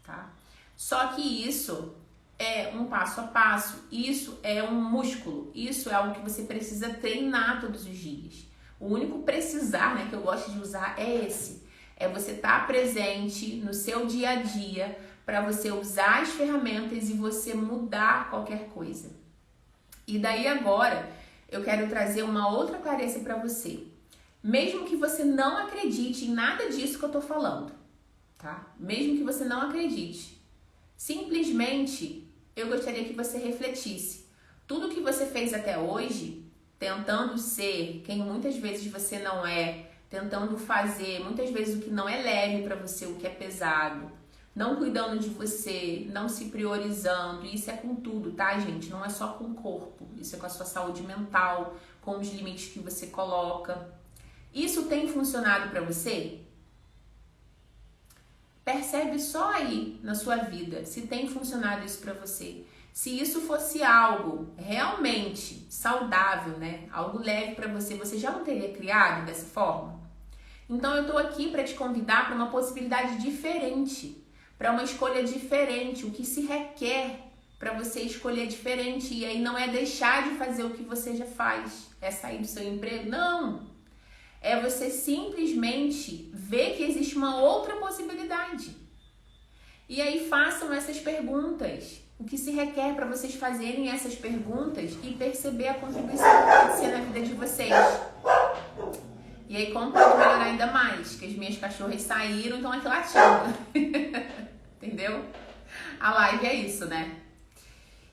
tá? Só que isso é um passo a passo, isso é um músculo, isso é algo que você precisa treinar todos os dias. O único precisar, né, que eu gosto de usar é esse. É você estar presente no seu dia a dia para você usar as ferramentas e você mudar qualquer coisa. E daí agora eu quero trazer uma outra clareza para você. Mesmo que você não acredite em nada disso que eu tô falando, tá? Mesmo que você não acredite, simplesmente eu gostaria que você refletisse. Tudo que você fez até hoje, tentando ser quem muitas vezes você não é, tentando fazer muitas vezes o que não é leve para você, o que é pesado, não cuidando de você, não se priorizando. Isso é com tudo, tá, gente? Não é só com o corpo, isso é com a sua saúde mental, com os limites que você coloca. Isso tem funcionado para você? Percebe só aí na sua vida se tem funcionado isso para você. Se isso fosse algo realmente saudável, né? Algo leve para você, você já não teria criado dessa forma? Então eu tô aqui para te convidar para uma possibilidade diferente, para uma escolha diferente, o que se requer para você escolher diferente. E aí não é deixar de fazer o que você já faz, é sair do seu emprego, não. É você simplesmente ver que existe uma outra possibilidade. E aí façam essas perguntas. O que se requer para vocês fazerem essas perguntas e perceber a contribuição que pode ser na vida de vocês. E aí como pode melhorar ainda mais? Que as minhas cachorras saíram e estão aqui latindo. Entendeu? A live é isso, né?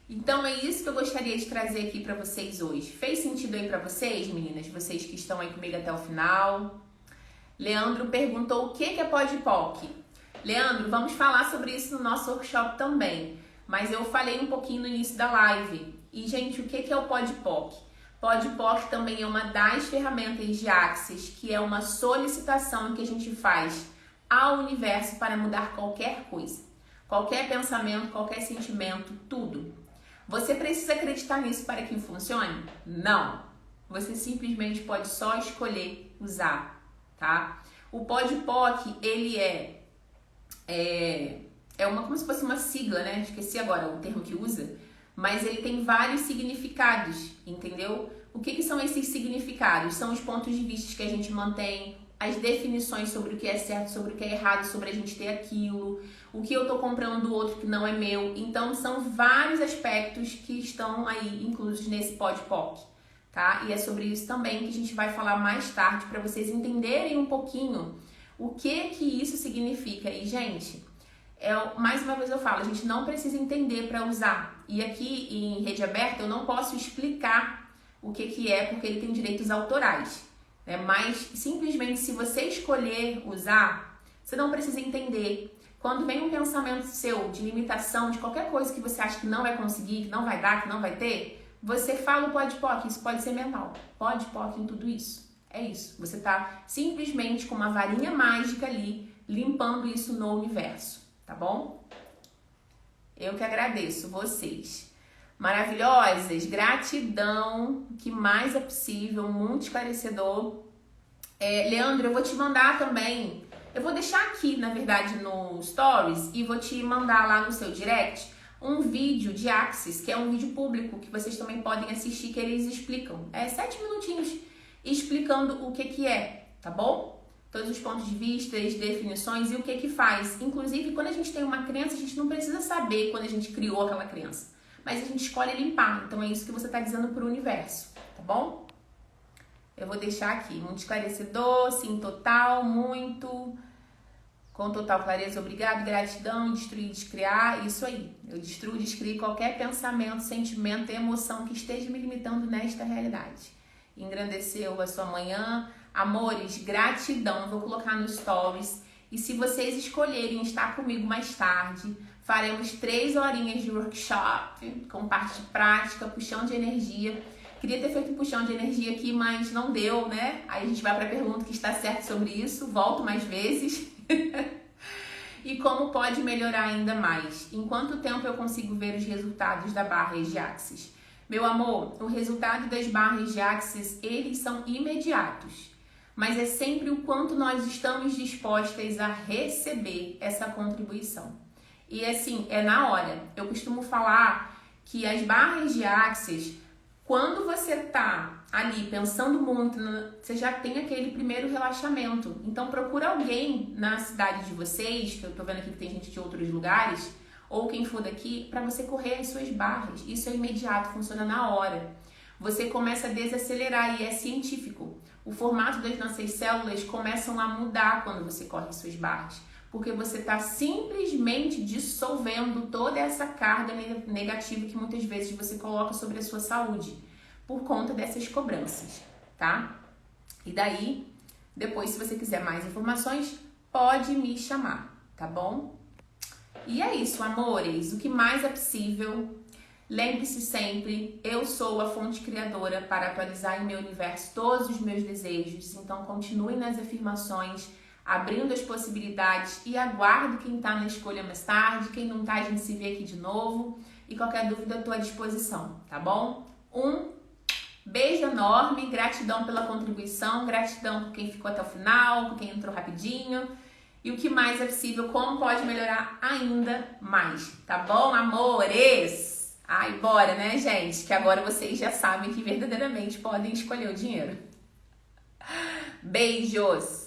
Então é isso que eu gostaria de trazer aqui pra vocês hoje. Fez sentido aí pra vocês, meninas? Vocês que estão aí comigo até o final. Leandro perguntou o que é POD-POC. Leandro, vamos falar sobre isso no nosso workshop também. Mas eu falei um pouquinho no início da live. E, gente, o que é o POD-POC? POD-POC também é uma das ferramentas de Access, que é uma solicitação que a gente faz ao universo para mudar qualquer coisa. Qualquer pensamento, qualquer sentimento, tudo. Você precisa acreditar nisso para que funcione? Não. Você simplesmente pode só escolher usar, tá? O POD-POC, ele é uma, como se fosse uma sigla, né? Esqueci agora o termo que usa. Mas ele tem vários significados, entendeu? O que são esses significados? São os pontos de vista que a gente mantém, as definições sobre o que é certo, sobre o que é errado, sobre a gente ter aquilo, o que eu tô comprando do outro que não é meu. Então, são vários aspectos que estão aí inclusos nesse POD-POC, tá? E é sobre isso também que a gente vai falar mais tarde para vocês entenderem um pouquinho o que isso significa. E, gente, mais uma vez eu falo, a gente não precisa entender para usar. E aqui em rede aberta eu não posso explicar o que é, porque ele tem direitos autorais, né? Mas simplesmente se você escolher usar, você não precisa entender. Quando vem um pensamento seu de limitação, de qualquer coisa que você acha que não vai conseguir, que não vai dar, que não vai ter, você fala o pode-poc, isso pode ser mental. Pode-poc em tudo isso. É isso. Você tá simplesmente com uma varinha mágica ali, limpando isso no universo, tá bom? Eu que agradeço vocês. Maravilhosas, gratidão, o que mais é possível, muito esclarecedor. Leandro, eu vou te mandar também. Eu vou deixar aqui, na verdade, no Stories e vou te mandar lá no seu direct um vídeo de Axis, que é um vídeo público que vocês também podem assistir, que eles explicam. 7 minutinhos explicando o que é, tá bom? Todos os pontos de vista, as definições e o que faz. Inclusive, quando a gente tem uma crença, a gente não precisa saber quando a gente criou aquela crença, mas a gente escolhe limpar. Então é isso que você está dizendo para o universo, tá bom? Eu vou deixar aqui, muito esclarecedor, sim, total, muito, com total clareza, obrigado, gratidão, destruir, descriar, isso aí. Eu destruo, descrio qualquer pensamento, sentimento e emoção que esteja me limitando nesta realidade. Engrandeceu a sua manhã, amores, gratidão, vou colocar no Stories. E se vocês escolherem estar comigo mais tarde, faremos 3 horinhas de workshop, com parte prática, puxão de energia. Queria ter feito um puxão de energia aqui, mas não deu, né? Aí a gente vai para a pergunta que está certo sobre isso, volto mais vezes. E como pode melhorar ainda mais? Em quanto tempo eu consigo ver os resultados da barra de Axis? Meu amor, o resultado das barras de Axis, eles são imediatos. Mas é sempre o quanto nós estamos dispostas a receber essa contribuição. E assim, é na hora. Eu costumo falar que as barras de Axis, quando você tá ali pensando muito, você já tem aquele primeiro relaxamento. Então procura alguém na cidade de vocês, que eu tô vendo aqui que tem gente de outros lugares, ou quem for daqui, para você correr as suas barras. Isso é imediato, funciona na hora. Você começa a desacelerar e é científico. O formato das nossas células começam a mudar quando você corre as suas barras, porque você está simplesmente dissolvendo toda essa carga negativa que muitas vezes você coloca sobre a sua saúde, por conta dessas cobranças, tá? E daí, depois, se você quiser mais informações, pode me chamar, tá bom? E é isso, amores, o que mais é possível. Lembre-se sempre, eu sou a fonte criadora para atualizar em meu universo todos os meus desejos, então continue nas afirmações, abrindo as possibilidades e aguardo quem tá na escolha mais tarde, quem não tá, a gente se vê aqui de novo e qualquer dúvida eu tô à disposição, tá bom? Beijo enorme, gratidão pela contribuição, gratidão por quem ficou até o final, por quem entrou rapidinho. E o que mais é possível, como pode melhorar ainda mais, tá bom, amores? Ai, bora, né, gente? Que agora vocês já sabem que verdadeiramente podem escolher o dinheiro. Beijos!